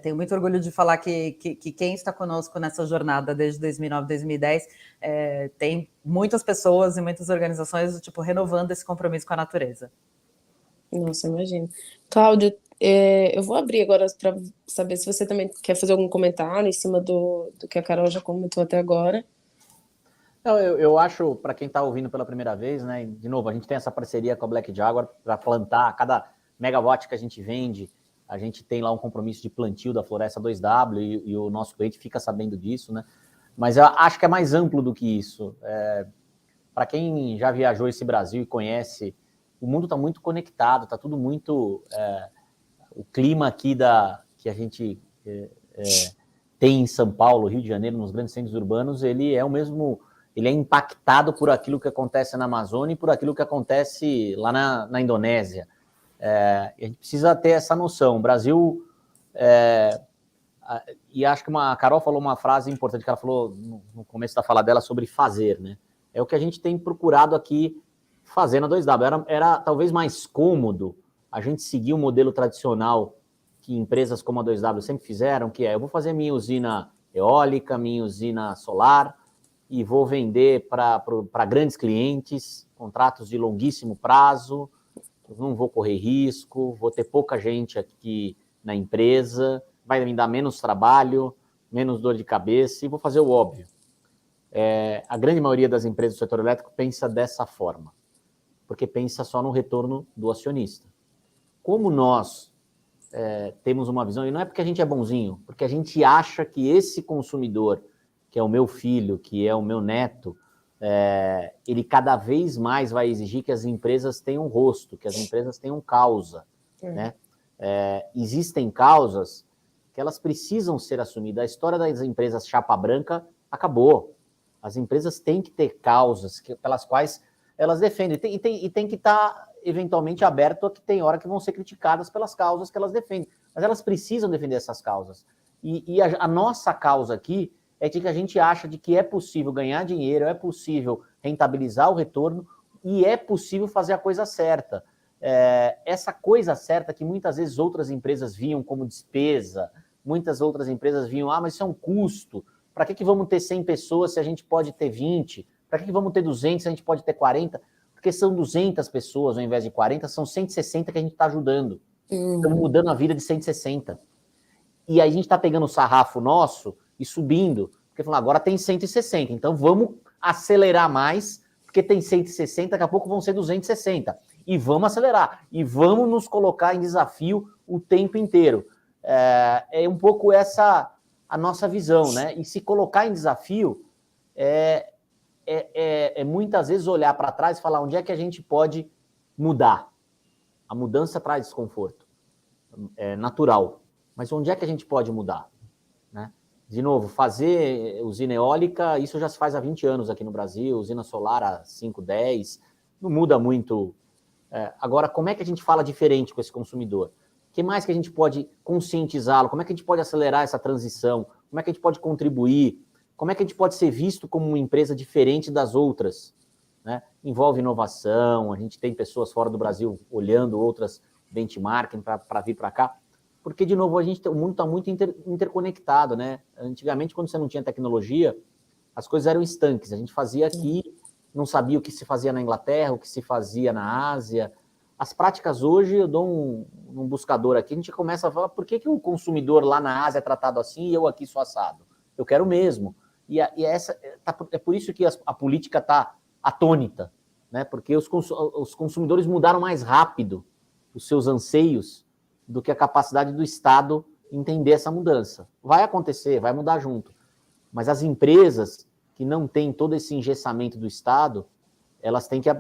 Tenho muito orgulho de falar que quem está conosco nessa jornada desde 2009, 2010, tem muitas pessoas e muitas organizações renovando esse compromisso com a natureza. Nossa, imagino. Cláudio, eu vou abrir agora para saber se você também quer fazer algum comentário em cima do que a Carol já comentou até agora. Não, eu acho, para quem está ouvindo pela primeira vez, né, de novo, a gente tem essa parceria com a Black Jaguar para plantar, cada megawatt que a gente vende, a gente tem lá um compromisso de plantio da floresta 2W e o nosso cliente fica sabendo disso, né? Mas eu acho que é mais amplo do que isso. Para quem já viajou esse Brasil e conhece, o mundo está muito conectado, está tudo muito... o clima aqui que a gente tem em São Paulo, Rio de Janeiro, nos grandes centros urbanos, ele é o mesmo... Ele é impactado por aquilo que acontece na Amazônia e por aquilo que acontece lá na Indonésia. A gente precisa ter essa noção. O Brasil... e acho que a Carol falou uma frase importante, que ela falou no começo da fala dela sobre fazer, né? É o que a gente tem procurado aqui fazer na 2W. Era talvez mais cômodo a gente seguir o modelo tradicional que empresas como a 2W sempre fizeram, que eu vou fazer minha usina eólica, minha usina solar, e vou vender para grandes clientes, contratos de longuíssimo prazo, não vou correr risco, vou ter pouca gente aqui na empresa, vai me dar menos trabalho, menos dor de cabeça, e vou fazer o óbvio. A grande maioria das empresas do setor elétrico pensa dessa forma, porque pensa só no retorno do acionista. Como nós temos uma visão, e não é porque a gente é bonzinho, porque a gente acha que esse consumidor, que é o meu filho, que é o meu neto, ele cada vez mais vai exigir que as empresas tenham rosto, que as empresas tenham causa. Né? Existem causas que elas precisam ser assumidas. A história das empresas chapa branca acabou. As empresas têm que ter causas pelas quais elas defendem. E tem que estar, eventualmente, aberto a que tem hora que vão ser criticadas pelas causas que elas defendem. Mas elas precisam defender essas causas. E a nossa causa aqui é de que a gente acha de que é possível ganhar dinheiro, é possível rentabilizar o retorno e é possível fazer a coisa certa. Essa coisa certa que muitas vezes outras empresas viam como despesa, muitas outras empresas viam, mas isso é um custo, para que vamos ter 100 pessoas se a gente pode ter 20? Para que vamos ter 200 se a gente pode ter 40? Porque são 200 pessoas ao invés de 40, são 160 que a gente está ajudando. Estamos mudando a vida de 160. E aí a gente está pegando o sarrafo nosso e subindo, porque falando, agora tem 160, então vamos acelerar mais, porque tem 160, daqui a pouco vão ser 260. E vamos acelerar, e vamos nos colocar em desafio o tempo inteiro. É um pouco essa a nossa visão, né? E se colocar em desafio muitas vezes olhar para trás e falar onde é que a gente pode mudar. A mudança traz desconforto, é natural, mas onde é que a gente pode mudar? Né? De novo, fazer usina eólica, isso já se faz há 20 anos aqui no Brasil, usina solar há 5, 10, não muda muito. Agora, como é que a gente fala diferente com esse consumidor? O que mais que a gente pode conscientizá-lo? Como é que a gente pode acelerar essa transição? Como é que a gente pode contribuir? Como é que a gente pode ser visto como uma empresa diferente das outras? Né? Envolve inovação, a gente tem pessoas fora do Brasil olhando outras benchmarking para vir para cá, porque, de novo, o mundo está muito interconectado, né? Antigamente, quando você não tinha tecnologia, as coisas eram estanques, a gente fazia aqui, não sabia o que se fazia na Inglaterra, o que se fazia na Ásia. As práticas hoje, eu dou um buscador aqui, a gente começa a falar por que o consumidor lá na Ásia é tratado assim e eu aqui sou assado. Eu quero o mesmo. É por isso que a política está atônita, né? Porque os consumidores mudaram mais rápido os seus anseios do que a capacidade do Estado entender essa mudança. Vai acontecer, vai mudar junto. Mas as empresas que não têm todo esse engessamento do Estado, elas têm que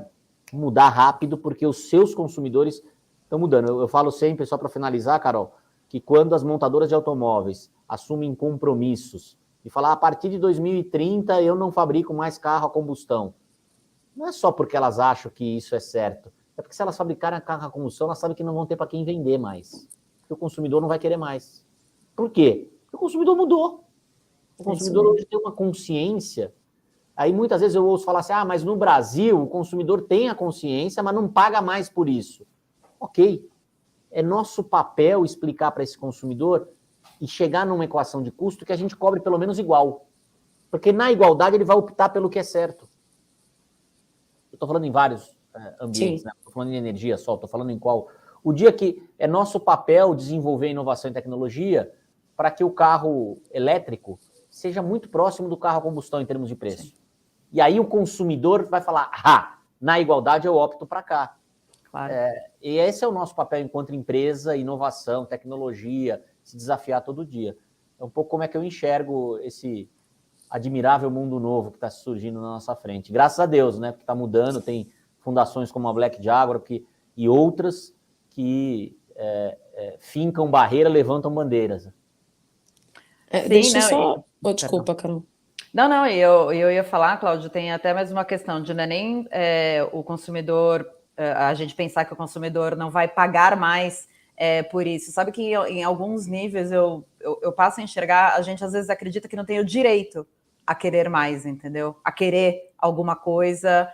mudar rápido porque os seus consumidores estão mudando. Eu falo sempre, só para finalizar, Carol, que quando as montadoras de automóveis assumem compromissos e falar a partir de 2030 eu não fabrico mais carro a combustão, não é só porque elas acham que isso é certo, é porque se elas fabricarem carro a combustão, elas sabem que não vão ter para quem vender mais, porque o consumidor não vai querer mais. Por quê? Porque o consumidor mudou. O consumidor hoje tem uma consciência. Aí muitas vezes eu ouço falar assim, mas no Brasil o consumidor tem a consciência, mas não paga mais por isso. Ok, é nosso papel explicar para esse consumidor e chegar numa equação de custo que a gente cobre pelo menos igual. Porque na igualdade ele vai optar pelo que é certo. Eu estou falando em vários ambientes, né? Estou falando em energia só, estou falando em qual. O dia que é nosso papel desenvolver inovação e tecnologia para que o carro elétrico seja muito próximo do carro a combustão em termos de preço. Sim. E aí o consumidor vai falar, na igualdade eu opto para cá. Claro. E esse é o nosso papel enquanto empresa, inovação, tecnologia, se desafiar todo dia. É um pouco como é que eu enxergo esse admirável mundo novo que está surgindo na nossa frente. Graças a Deus, né? Porque está mudando, tem fundações como a Black Jaguar e outras que fincam barreira, levantam bandeiras. Deixa só... desculpa, Carol. Não, eu ia falar, Cláudio, tem até mais uma questão de não é nem o consumidor, a gente pensar que o consumidor não vai pagar mais por isso. Sabe que em alguns níveis eu passo a enxergar, a gente às vezes acredita que não tem o direito a querer mais, entendeu? A querer alguma coisa,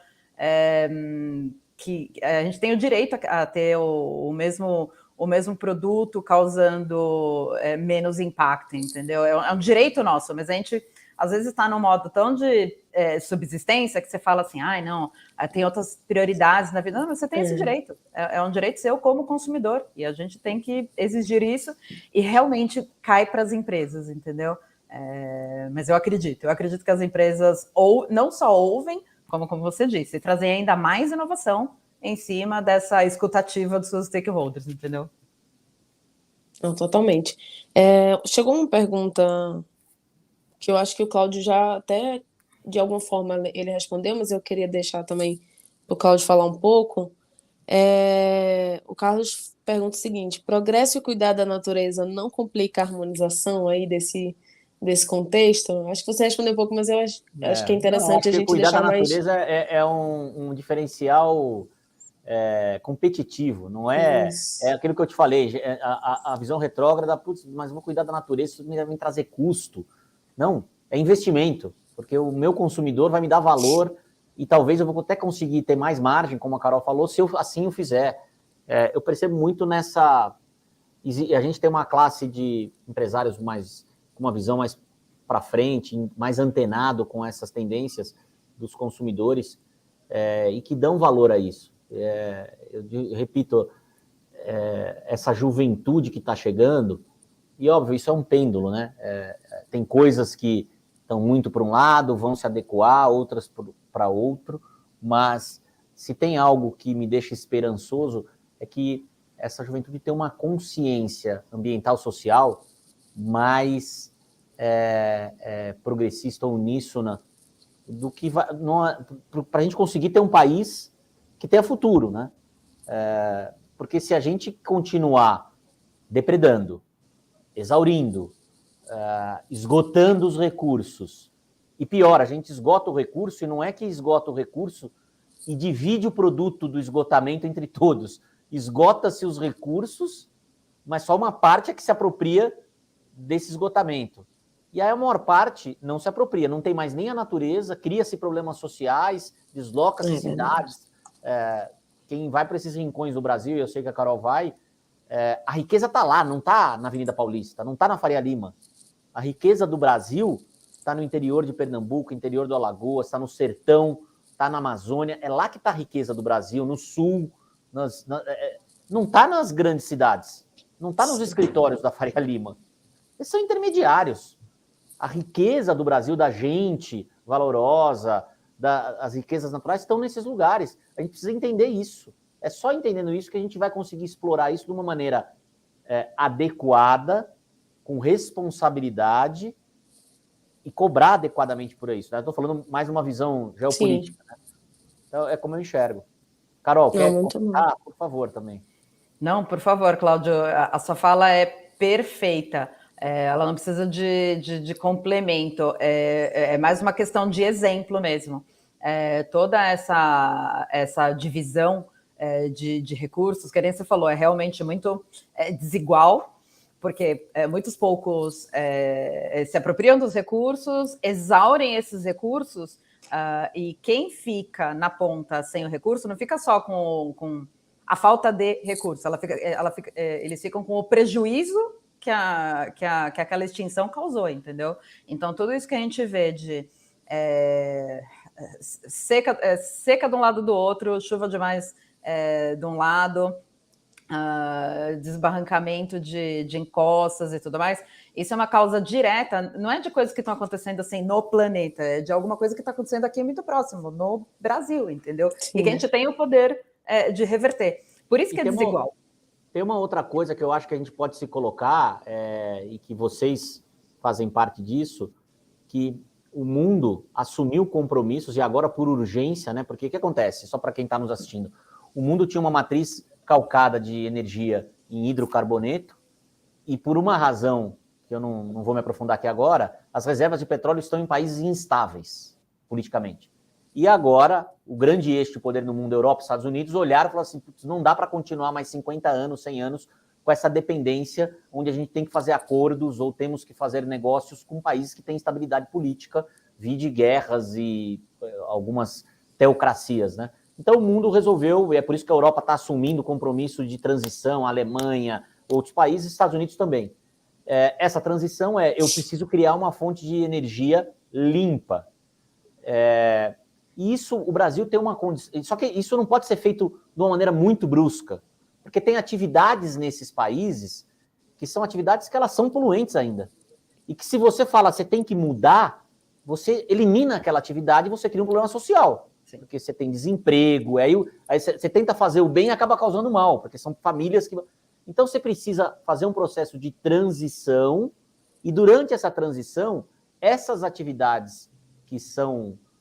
que a gente tem o direito a ter o mesmo produto causando menos impacto, entendeu? É um direito nosso, mas a gente às vezes está num modo tão de subsistência que você fala assim, não, tem outras prioridades na vida. Não, mas você tem esse direito. É um direito seu como consumidor. E a gente tem que exigir isso e realmente cai para as empresas, entendeu? Mas eu acredito que as empresas não só ouvem, como você disse, trazem ainda mais inovação em cima dessa escutativa dos seus stakeholders, entendeu? Não, totalmente. Chegou uma pergunta que eu acho que o Cláudio já até, de alguma forma, ele respondeu, mas eu queria deixar também para o Cláudio falar um pouco. O Carlos pergunta o seguinte, progresso e cuidado da natureza não complica a harmonização aí desse contexto? Acho que você respondeu um pouco, mas eu acho que é interessante a gente deixar mais... Cuidar da natureza é um diferencial competitivo, não é aquilo que eu te falei, a visão retrógrada, mas vou cuidar da natureza, isso me vai trazer custo. Não, é investimento, porque o meu consumidor vai me dar valor e talvez eu vou até conseguir ter mais margem, como a Carol falou, se eu assim o fizer. Eu percebo muito nessa... A gente tem uma classe de empresários com uma visão mais para frente, mais antenado com essas tendências dos consumidores e que dão valor a isso. Eu repito, essa juventude que está chegando, e óbvio, isso é um pêndulo, né? Tem coisas que estão muito para um lado, vão se adequar, outras para outro, mas se tem algo que me deixa esperançoso é que essa juventude tem uma consciência ambiental social mais progressista, uníssona, do que para a gente conseguir ter um país que tenha futuro, né? Porque se a gente continuar depredando, exaurindo, esgotando os recursos, e pior, a gente esgota o recurso, e não é que esgota o recurso e divide o produto do esgotamento entre todos. Esgota-se os recursos, mas só uma parte é que se apropria desse esgotamento. E aí a maior parte não se apropria, não tem mais nem a natureza, cria-se problemas sociais, desloca-se cidades. Quem vai para esses rincões do Brasil, eu sei que a Carol vai, a riqueza está lá, não está na Avenida Paulista, não está na Faria Lima. A riqueza do Brasil está no interior de Pernambuco, interior do Alagoas, está no sertão, está na Amazônia, é lá que está a riqueza do Brasil, no sul, não está nas grandes cidades, não está nos escritórios da Faria Lima. Esses são intermediários. A riqueza do Brasil, da gente valorosa, as riquezas naturais estão nesses lugares. A gente precisa entender isso. É só entendendo isso que a gente vai conseguir explorar isso de uma maneira adequada, com responsabilidade e cobrar adequadamente por isso. Né? Estou falando mais uma visão geopolítica. Né? Então, é como eu enxergo. Carol, quer comentar? Por favor, também. Não, por favor, Cláudio. A sua fala é perfeita. Ela não precisa de complemento. É mais uma questão de exemplo mesmo. Toda essa divisão de recursos, que nem você falou, é realmente muito desigual, porque muitos poucos se apropriam dos recursos, exaurem esses recursos, e quem fica na ponta sem o recurso não fica só com a falta de recursos, eles ficam com o prejuízo que aquela extinção causou, entendeu? Então, tudo isso que a gente vê de seca de um lado do outro, chuva demais de um lado, desbarrancamento de encostas e tudo mais, isso é uma causa direta, não é de coisas que estão acontecendo assim no planeta, é de alguma coisa que está acontecendo aqui muito próximo, no Brasil, entendeu? Sim. E que a gente tem o poder de reverter. Por isso que é desigual. Tem uma outra coisa que eu acho que a gente pode se colocar, e que vocês fazem parte disso, que o mundo assumiu compromissos, e agora por urgência, né? Porque o que acontece? Só para quem está nos assistindo, o mundo tinha uma matriz calcada de energia em hidrocarboneto, e por uma razão, que eu não vou me aprofundar aqui agora, as reservas de petróleo estão em países instáveis, politicamente. E agora, o grande eixo de poder no mundo, Europa e Estados Unidos, olharam e falaram assim, não dá para continuar mais 50 anos, 100 anos, com essa dependência, onde a gente tem que fazer acordos ou temos que fazer negócios com países que têm estabilidade política, vide guerras e algumas teocracias, né? Então o mundo resolveu, e é por isso que a Europa está assumindo o compromisso de transição, a Alemanha, outros países, Estados Unidos também. Essa transição eu preciso criar uma fonte de energia limpa. E isso, o Brasil tem uma condição... Só que isso não pode ser feito de uma maneira muito brusca, porque tem atividades nesses países que são atividades que elas são poluentes ainda. E que se você fala, você tem que mudar, você elimina aquela atividade e você cria um problema social. Sim. Porque você tem desemprego, aí você tenta fazer o bem e acaba causando mal, porque são famílias que... Então você precisa fazer um processo de transição, e durante essa transição, essas atividades que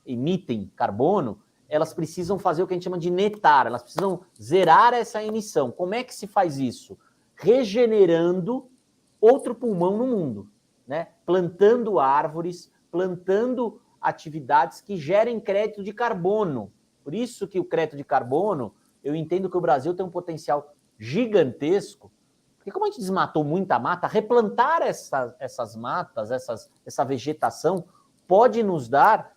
emitem carbono, elas precisam fazer o que a gente chama de netar, elas precisam zerar essa emissão. Como é que se faz isso? Regenerando outro pulmão no mundo, né? Plantando árvores, plantando atividades que gerem crédito de carbono. Por isso que o crédito de carbono, eu entendo que o Brasil tem um potencial gigantesco, porque como a gente desmatou muita mata, replantar essas matas, essa vegetação, pode nos dar...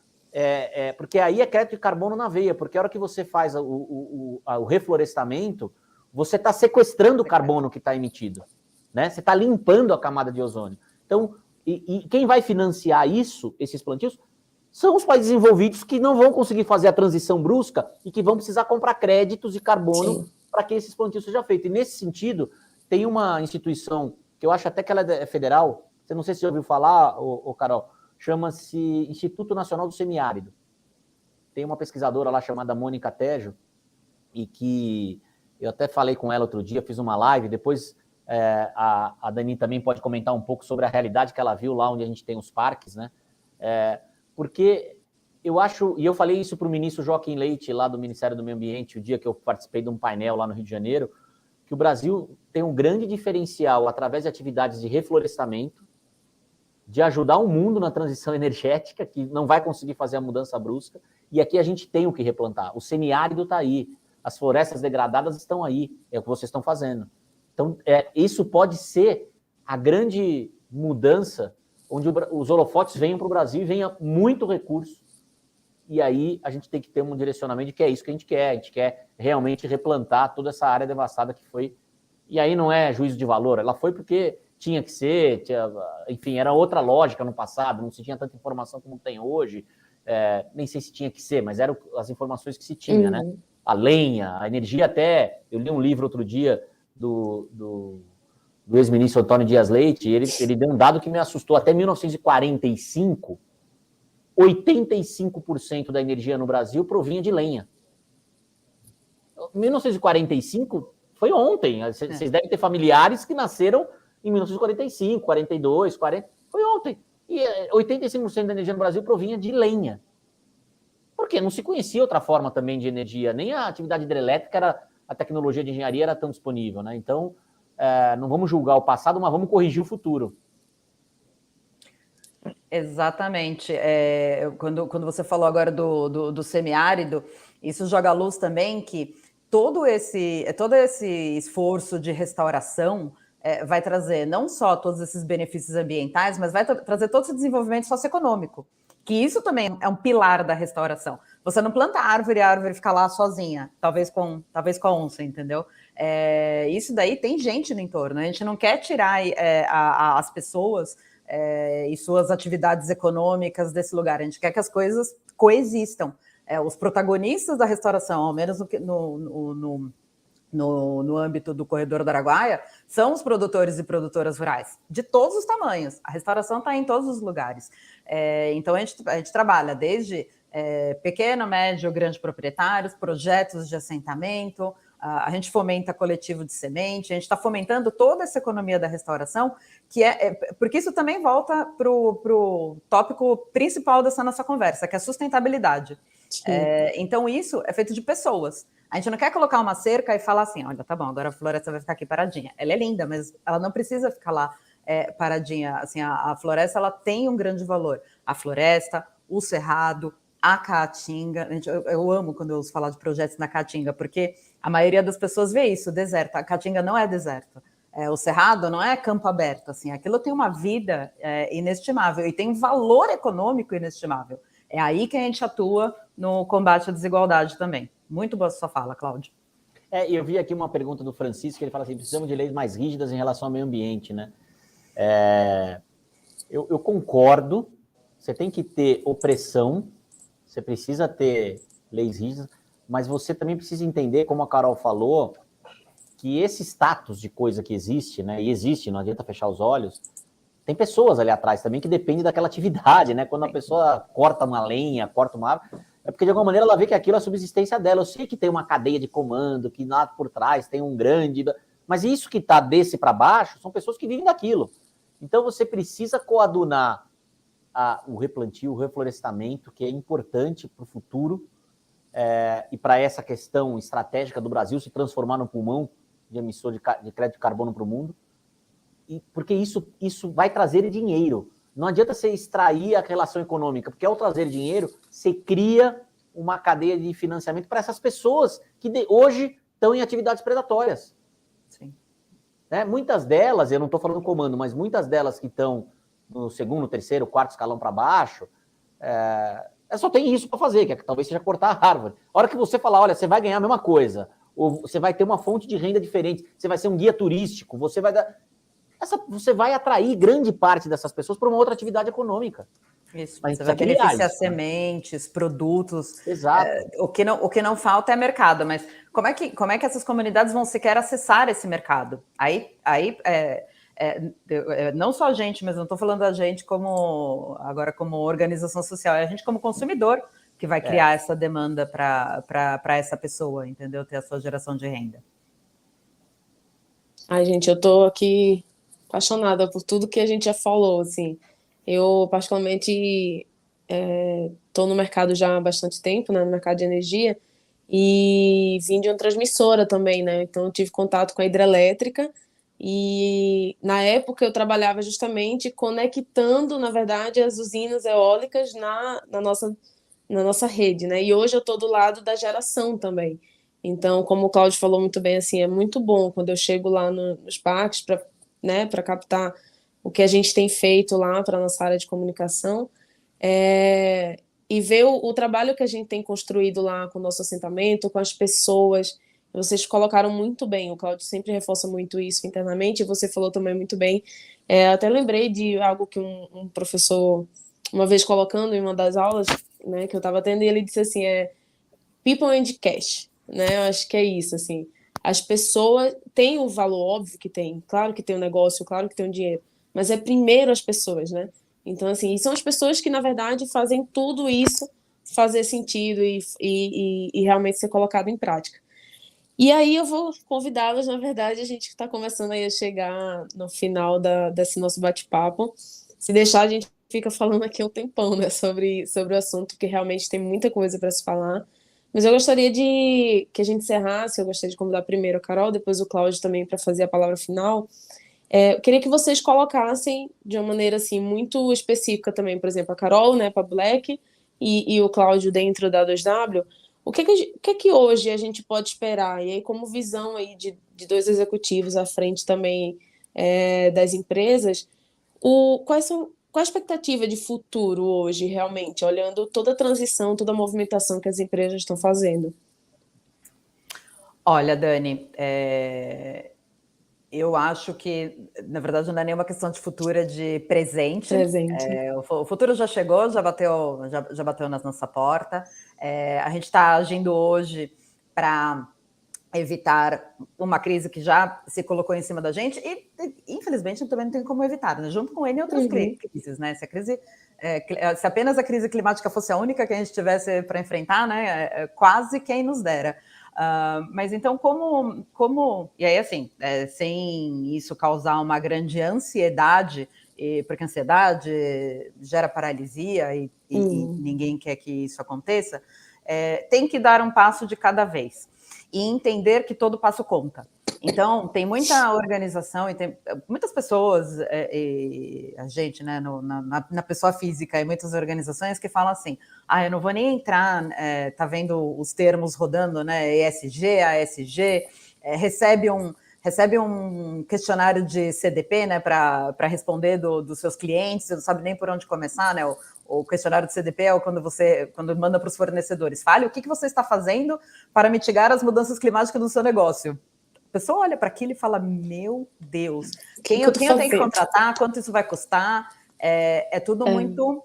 porque aí é crédito de carbono na veia, porque a hora que você faz o reflorestamento, você está sequestrando o carbono que está emitido, né? Você está limpando a camada de ozônio. Então, e quem vai financiar isso, esses plantios, são os países desenvolvidos que não vão conseguir fazer a transição brusca e que vão precisar comprar créditos de carbono para que esses plantios sejam feitos. E nesse sentido, tem uma instituição, que eu acho até que ela é federal, você não sei se você já ouviu falar, Carol, chama-se Instituto Nacional do Semiárido. Tem uma pesquisadora lá chamada Mônica Tejo, e que eu até falei com ela outro dia, fiz uma live, depois a Dani também pode comentar um pouco sobre a realidade que ela viu lá onde a gente tem os parques, né? Porque eu acho, e eu falei isso para o ministro Joaquim Leite, lá do Ministério do Meio Ambiente, o dia que eu participei de um painel lá no Rio de Janeiro, que o Brasil tem um grande diferencial através de atividades de reflorestamento, de ajudar o mundo na transição energética, que não vai conseguir fazer a mudança brusca, e aqui a gente tem o que replantar. O semiárido está aí, as florestas degradadas estão aí, é o que vocês estão fazendo. Então, isso pode ser a grande mudança, onde os holofotes venham para o Brasil e venha muito recurso, e aí a gente tem que ter um direcionamento de que é isso que a gente quer realmente replantar toda essa área devastada que foi, e aí não é juízo de valor, ela foi porque tinha que ser, enfim, era outra lógica no passado, não se tinha tanta informação como tem hoje, nem sei se tinha que ser, mas eram as informações que se tinha, né? A lenha, a energia até, eu li um livro outro dia do ex-ministro Antônio Dias Leite, ele deu um dado que me assustou, até 1945, 85% da energia no Brasil provinha de lenha. 1945 foi ontem, vocês devem ter familiares que nasceram em 1945, 42, 40, foi ontem. E 85% da energia no Brasil provinha de lenha. Porque não se conhecia outra forma também de energia, nem a atividade hidrelétrica, a tecnologia de engenharia era tão disponível, né? Então, não vamos julgar o passado, mas vamos corrigir o futuro. Exatamente. Quando você falou agora do semiárido, isso joga à luz também que todo esse esforço de restauração vai trazer não só todos esses benefícios ambientais, mas vai trazer todo esse desenvolvimento socioeconômico, que isso também é um pilar da restauração. Você não planta árvore e a árvore fica lá sozinha, talvez com a onça, entendeu? Isso daí tem gente no entorno. A gente não quer tirar as pessoas e suas atividades econômicas desse lugar. A gente quer que as coisas coexistam. Os protagonistas da restauração, ao menos no âmbito do Corredor do Araguaia, são os produtores e produtoras rurais, de todos os tamanhos. A restauração está em todos os lugares. Então, a gente trabalha desde pequeno, médio, grande proprietários, projetos de assentamento, a gente fomenta coletivo de semente, a gente está fomentando toda essa economia da restauração, porque isso também volta para o tópico principal dessa nossa conversa, que é a sustentabilidade. Então, isso é feito de pessoas. A gente não quer colocar uma cerca e falar assim, olha, tá bom, agora a floresta vai ficar aqui paradinha. Ela é linda, mas ela não precisa ficar lá paradinha. Assim, a floresta, ela tem um grande valor. A floresta, o cerrado, a caatinga. Eu amo quando eu ouço falar de projetos na caatinga, porque a maioria das pessoas vê isso, deserto. A caatinga não é deserto. O cerrado não é campo aberto. Assim, aquilo tem uma vida inestimável e tem um valor econômico inestimável. É aí que a gente atua no combate à desigualdade também. Muito boa sua fala, Cláudio. Eu vi aqui uma pergunta do Francisco, ele fala assim, precisamos de leis mais rígidas em relação ao meio ambiente, né? Eu concordo, você tem que ter opressão, você precisa ter leis rígidas, mas você também precisa entender, como a Carol falou, que esse status de coisa que existe, né? E existe, não adianta fechar os olhos, tem pessoas ali atrás também que dependem daquela atividade, né? Quando a pessoa corta uma lenha, corta uma árvore, é porque de alguma maneira ela vê que aquilo é a subsistência dela. Eu sei que tem uma cadeia de comando, que lá por trás tem um grande... Mas isso que está desse para baixo são pessoas que vivem daquilo. Então você precisa coadunar o replantio, o reflorestamento, que é importante para o futuro e para essa questão estratégica do Brasil se transformar no pulmão de emissor de crédito de carbono para o mundo. Porque isso vai trazer dinheiro. Não adianta você extrair a relação econômica, porque ao trazer dinheiro, você cria uma cadeia de financiamento para essas pessoas que hoje estão em atividades predatórias. Sim. Muitas delas, eu não estou falando comando, mas muitas delas que estão no segundo, terceiro, quarto escalão para baixo, só tem isso para fazer, que talvez seja cortar a árvore. A hora que você falar, olha, você vai ganhar a mesma coisa, ou você vai ter uma fonte de renda diferente, você vai ser um guia turístico, você vai atrair grande parte dessas pessoas para uma outra atividade econômica. Isso, você vai beneficiar sementes, produtos. Exato. O que não falta é mercado, mas como é que essas comunidades vão sequer acessar esse mercado? Aí não só a gente, mas não estou falando da gente como organização social, é a gente como consumidor que vai criar essa demanda para essa pessoa, entendeu? Ter a sua geração de renda. Ai, gente, eu tô aqui apaixonada por tudo que a gente já falou, assim. Eu, particularmente, tô no mercado já há bastante tempo, né, no mercado de energia, e vim de uma transmissora também, né? Então, eu tive contato com a hidrelétrica e, na época, eu trabalhava justamente conectando, na verdade, as usinas eólicas na nossa rede, né? E hoje eu tô do lado da geração também. Então, como o Cláudio falou muito bem, assim, é muito bom quando eu chego lá nos parques para captar o que a gente tem feito lá para a nossa área de comunicação e ver o trabalho que a gente tem construído lá com o nosso assentamento, com as pessoas. Vocês colocaram muito bem, o Cláudio sempre reforça muito isso internamente, e você falou também muito bem. Até lembrei de algo que um professor, uma vez colocando em uma das aulas, né, que eu estava tendo, e ele disse assim, people and cash, né? Eu acho que é isso, assim. As pessoas têm o valor, óbvio que tem, claro que tem o negócio, claro que tem o dinheiro, mas é primeiro as pessoas, né? Então, assim, são as pessoas que, na verdade, fazem tudo isso fazer sentido e realmente ser colocado em prática. E aí eu vou convidá-los, na verdade, a gente está começando aí a chegar no final desse nosso bate-papo. Se deixar, a gente fica falando aqui um tempão, né, sobre o assunto, porque realmente tem muita coisa para se falar. Mas eu gostaria de que a gente encerrasse, eu gostaria de convidar primeiro a Carol, depois o Cláudio também para fazer a palavra final. Eu queria que vocês colocassem de uma maneira assim muito específica também, por exemplo, a Carol, né, para Black e o Cláudio dentro da 2W. O que é que hoje a gente pode esperar? E aí, como visão aí de dois executivos à frente também das empresas, qual a expectativa de futuro hoje, realmente, olhando toda a transição, toda a movimentação que as empresas estão fazendo? Olha, Dani, eu acho que, na verdade, não é nenhuma questão de futuro, é de presente. Presente. O futuro já chegou, já bateu na nossa porta. A gente está agindo hoje para evitar uma crise que já se colocou em cima da gente e, infelizmente, também não tem como evitar, né? Junto com ele e outras crises, né? Se apenas a crise climática fosse a única que a gente tivesse para enfrentar, né? Quase quem nos dera. Mas então, e aí, assim, sem isso causar uma grande ansiedade, porque a ansiedade gera paralisia e ninguém quer que isso aconteça, tem que dar um passo de cada vez e entender que todo passo conta. Então, tem muita organização e tem muitas pessoas, a gente, né, na pessoa física, e muitas organizações que falam assim, eu não vou nem entrar, tá vendo os termos rodando, né, ESG, ASG, recebe um questionário de CDP, né, para responder dos seus clientes, você não sabe nem por onde começar, né, o questionário de CDP é quando manda para os fornecedores, fale o que você está fazendo para mitigar as mudanças climáticas do seu negócio. A pessoa olha para aquilo e fala, meu Deus, quem eu tenho que contratar, quanto isso vai custar, é tudo muito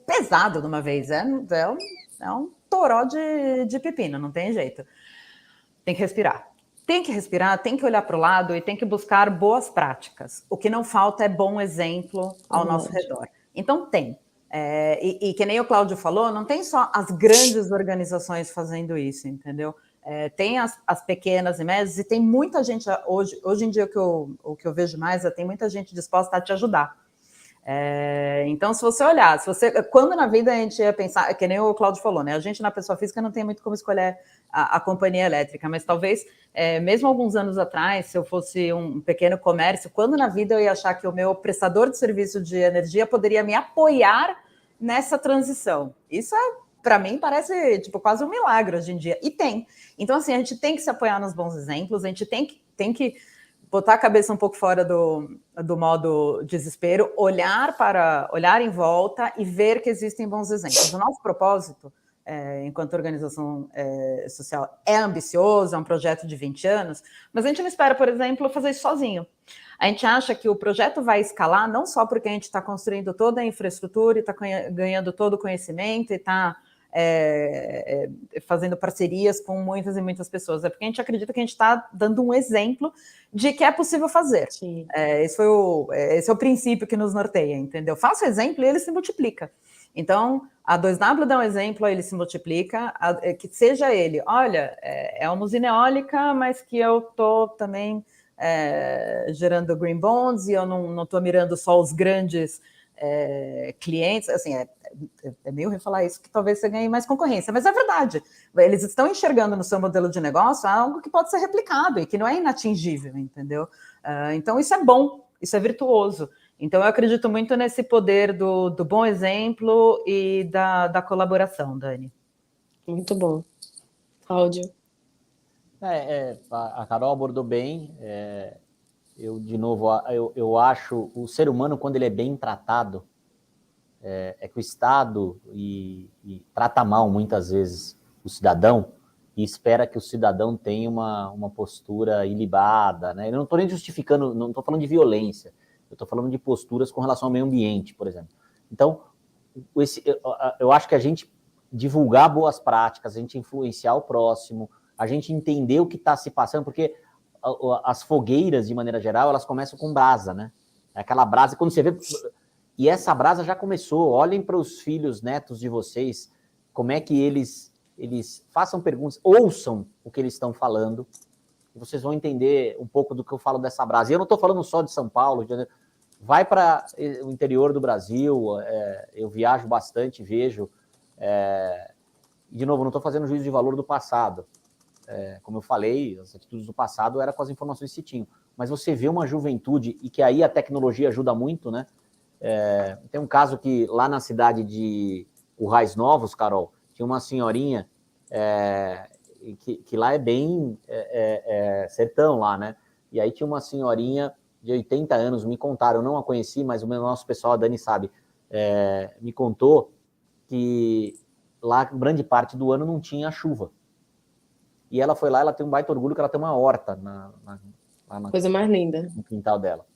pesado de uma vez, é um toró de pepino, não tem jeito. Tem que respirar. Tem que olhar para o lado e tem que buscar boas práticas. O que não falta é bom exemplo ao nosso redor. Então, tem. E que nem o Cláudio falou, não tem só as grandes organizações fazendo isso, entendeu? Tem as pequenas e médias, e tem muita gente, hoje em dia, o que eu vejo mais, tem muita gente disposta a te ajudar. Então, se você olhar, quando na vida a gente ia pensar, que nem o Cláudio falou, né? A gente na pessoa física não tem muito como escolher a companhia elétrica, mas talvez, mesmo alguns anos atrás, se eu fosse um pequeno comércio, quando na vida eu ia achar que o meu prestador de serviço de energia poderia me apoiar nessa transição? Isso para mim, parece quase um milagre hoje em dia. E tem. Então, assim, a gente tem que se apoiar nos bons exemplos, a gente tem que botar a cabeça um pouco fora do modo desespero, olhar em volta e ver que existem bons exemplos. O nosso propósito, enquanto organização social, é ambicioso, é um projeto de 20 anos, mas a gente não espera, por exemplo, fazer isso sozinho. A gente acha que o projeto vai escalar não só porque a gente está construindo toda a infraestrutura e está ganhando todo o conhecimento e está fazendo parcerias com muitas e muitas pessoas, é porque a gente acredita que a gente está dando um exemplo de que é possível fazer. Esse é o princípio que nos norteia, entendeu? Faça o exemplo e ele se multiplica. Então, a 2W dá um exemplo, ele se multiplica, que seja ele, olha, é uma usina eólica, mas que eu estou também gerando green bonds e eu não estou mirando só os grandes clientes, assim, é meio ruim falar isso, que talvez você ganhe mais concorrência, mas é verdade. Eles estão enxergando no seu modelo de negócio algo que pode ser replicado e que não é inatingível, entendeu? Então, isso é bom, isso é virtuoso. Então, eu acredito muito nesse poder do bom exemplo e da colaboração, Dani. Muito bom. Cláudio. A Carol abordou bem. Eu, de novo, eu acho o ser humano, quando ele é bem tratado, que o Estado trata mal, muitas vezes, o cidadão e espera que o cidadão tenha uma postura ilibada, né? Eu não estou nem justificando, não estou falando de violência, eu estou falando de posturas com relação ao meio ambiente, por exemplo. Então, eu acho que a gente divulgar boas práticas, a gente influenciar o próximo, a gente entender o que está se passando, porque as fogueiras, de maneira geral, elas começam com brasa, né? Aquela brasa, quando você vê... E essa brasa já começou. Olhem para os filhos, netos de vocês, como é que eles façam perguntas, ouçam o que eles estão falando, e vocês vão entender um pouco do que eu falo dessa brasa. E eu não estou falando só de São Paulo, vai para o interior do Brasil, eu viajo bastante, vejo De novo, não estou fazendo juízo de valor do passado. Como eu falei, as atitudes do passado eram com as informações que se tinham. Mas você vê uma juventude, e que aí a tecnologia ajuda muito, né? Tem um caso que lá na cidade de Currais Novos, Carol, tinha uma senhorinha, que lá é bem sertão lá, né? E aí tinha uma senhorinha de 80 anos, me contaram, eu não a conheci, mas o nosso pessoal, a Dani sabe, me contou que lá grande parte do ano não tinha chuva. E ela foi lá, ela tem um baita orgulho que ela tem uma horta coisa mais linda no quintal dela.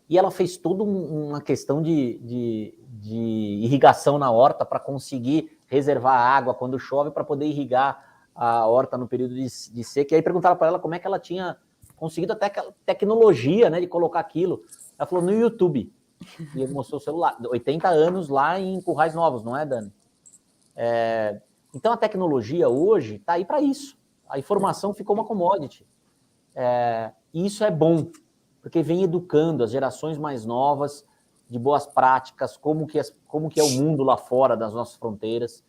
E ela fez toda uma questão de irrigação na horta para conseguir reservar água quando chove para poder irrigar a horta no período de seca. E aí perguntaram para ela como é que ela tinha conseguido até aquela tecnologia, né, de colocar aquilo. Ela falou no YouTube. E ele mostrou o celular. 80 anos lá em Currais Novos, não é, Dani? Então a tecnologia hoje está aí para isso. A informação ficou uma commodity. E isso é bom, porque vem educando as gerações mais novas de boas práticas, como que é o mundo lá fora das nossas fronteiras.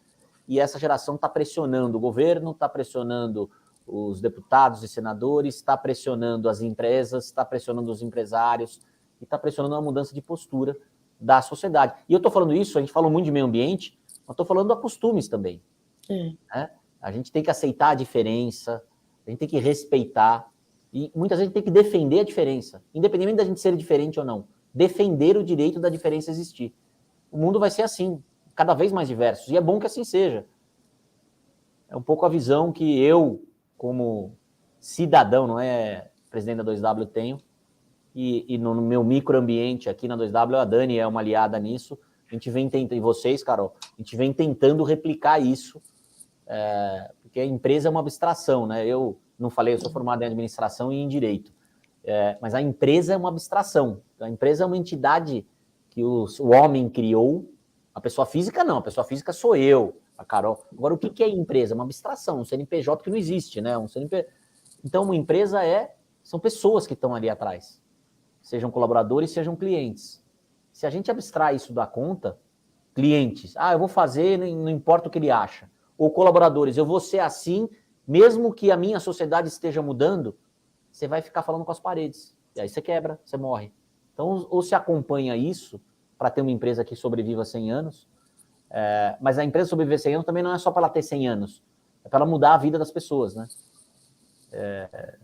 E essa geração está pressionando o governo, está pressionando os deputados e senadores, está pressionando as empresas, está pressionando os empresários, e está pressionando a mudança de postura da sociedade. E eu estou falando isso, a gente falou muito de meio ambiente, mas estou falando de costumes também. Né? A gente tem que aceitar a diferença, a gente tem que respeitar, e muitas vezes a gente tem que defender a diferença, independente da gente ser diferente ou não, defender o direito da diferença existir. O mundo vai ser assim, cada vez mais diverso, e é bom que assim seja. É um pouco a visão que eu, como cidadão, não é presidente da 2W, tenho, e no meu microambiente aqui na 2W, a Dani é uma aliada nisso, a gente vem tentando, e vocês, Carol, a gente vem tentando replicar isso, porque a empresa é uma abstração, né? Eu não falei, eu sou formado em administração e em direito, mas a empresa é uma abstração. A empresa é uma entidade que o homem criou, a pessoa física não, a pessoa física sou eu, a Carol. Agora, o que é empresa? Uma abstração, um CNPJ que não existe, né? Então, uma empresa são pessoas que estão ali atrás, sejam colaboradores, sejam clientes. Se a gente abstrai isso da conta, clientes, eu vou fazer, não importa o que ele acha, ou colaboradores, eu vou ser assim, mesmo que a minha sociedade esteja mudando, você vai ficar falando com as paredes. E aí você quebra, você morre. Então, ou se acompanha isso para ter uma empresa que sobreviva 100 anos, mas a empresa sobreviver 100 anos também não é só para ela ter 100 anos, é para ela mudar a vida das pessoas, né?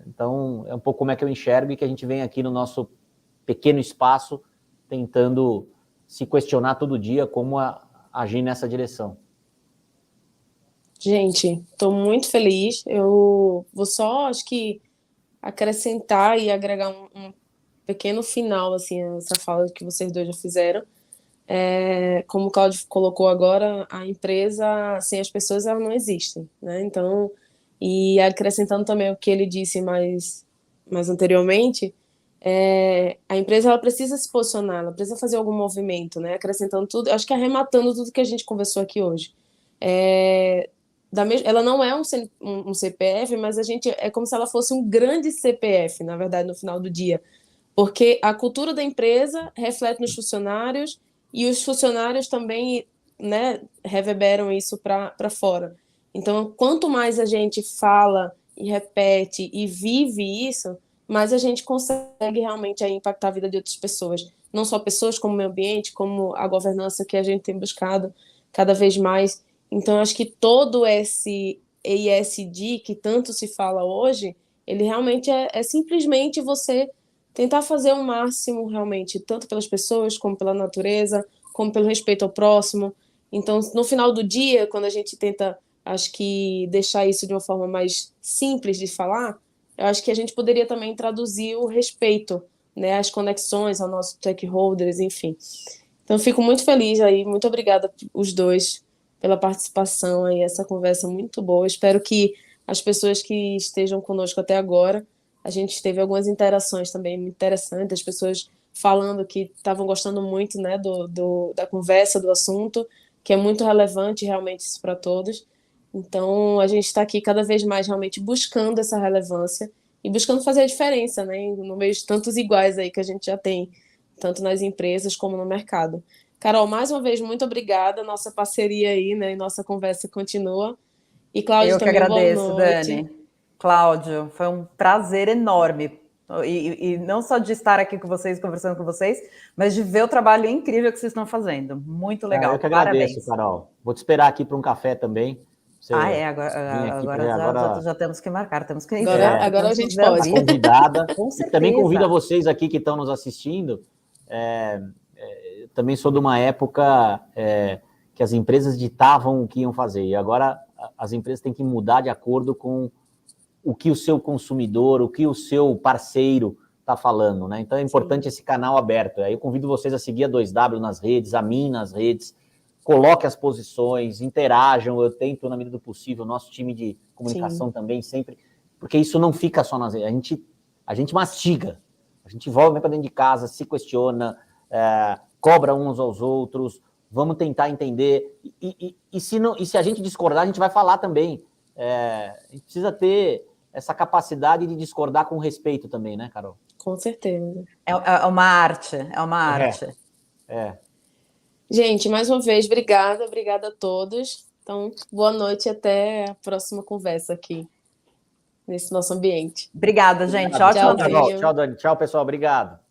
Então, é um pouco como é que eu enxergo e que a gente vem aqui no nosso pequeno espaço tentando se questionar todo dia como agir nessa direção. Gente, estou muito feliz. Eu vou só, acho que, acrescentar e agregar um pequeno final, assim, a essa fala que vocês dois já fizeram. Como o Claudio colocou agora, a empresa sem as pessoas, ela não existe, né? Então, e acrescentando também o que ele disse mais anteriormente, a empresa ela precisa se posicionar, ela precisa fazer algum movimento, né? Acrescentando tudo, acho que arrematando tudo que a gente conversou aqui hoje. Ela não é um CPF, mas é como se ela fosse um grande CPF, na verdade, no final do dia. Porque a cultura da empresa reflete nos funcionários e os funcionários também, né, reverberam isso para fora. Então, quanto mais a gente fala e repete e vive isso, mais a gente consegue realmente aí impactar a vida de outras pessoas. Não só pessoas, como o meio ambiente, como a governança que a gente tem buscado cada vez mais. Então, acho que todo esse ESG que tanto se fala hoje, ele realmente é simplesmente você tentar fazer o máximo realmente, tanto pelas pessoas, como pela natureza, como pelo respeito ao próximo. Então, no final do dia, quando a gente tenta, acho que, deixar isso de uma forma mais simples de falar, eu acho que a gente poderia também traduzir o respeito, né, as conexões aos nossos stakeholders, enfim. Então, fico muito feliz aí, muito obrigada os dois pela participação aí, essa conversa muito boa. Espero que as pessoas que estejam conosco até agora, a gente teve algumas interações também muito interessantes, as pessoas falando que estavam gostando muito, né, da conversa, do assunto, que é muito relevante realmente isso para todos. Então, a gente está aqui cada vez mais realmente buscando essa relevância e buscando fazer a diferença, né, no meio de tantos iguais aí que a gente já tem, tanto nas empresas como no mercado. Carol, mais uma vez, muito obrigada. Nossa parceria aí, né? E nossa conversa continua. E Cláudio Eu que também, boa agradeço, noite. Dani. Cláudio, foi um prazer enorme. E não só de estar aqui com vocês, conversando com vocês, mas de ver o trabalho incrível que vocês estão fazendo. Muito legal. Eu que agradeço, Parabéns. Carol. Vou te esperar aqui para um café também. Você Agora já temos que marcar, temos que Agora a gente pode. Convidada. Com E certeza. também convido a vocês aqui que estão nos assistindo. Também sou de uma época que as empresas ditavam o que iam fazer. E agora as empresas têm que mudar de acordo com o que o seu consumidor, o que o seu parceiro está falando, né? Então é importante esse canal aberto. Aí eu convido vocês a seguir a 2W nas redes, a mim nas redes, coloque as posições, interajam, eu tento, na medida do possível, nosso time de comunicação também sempre, porque isso não fica só nas redes, a gente mastiga, a gente volta para dentro de casa, se questiona, cobra uns aos outros, vamos tentar entender, e se a gente discordar, a gente vai falar também, a gente precisa ter essa capacidade de discordar com respeito também, né, Carol? Com certeza. É uma arte, é uma arte. Gente, mais uma vez, obrigada a todos. Então, boa noite e até a próxima conversa aqui, nesse nosso ambiente. Obrigada, gente. Obrigado. Ótima Tchau, noite. Tchau, Dani. Tchau, pessoal. Obrigado.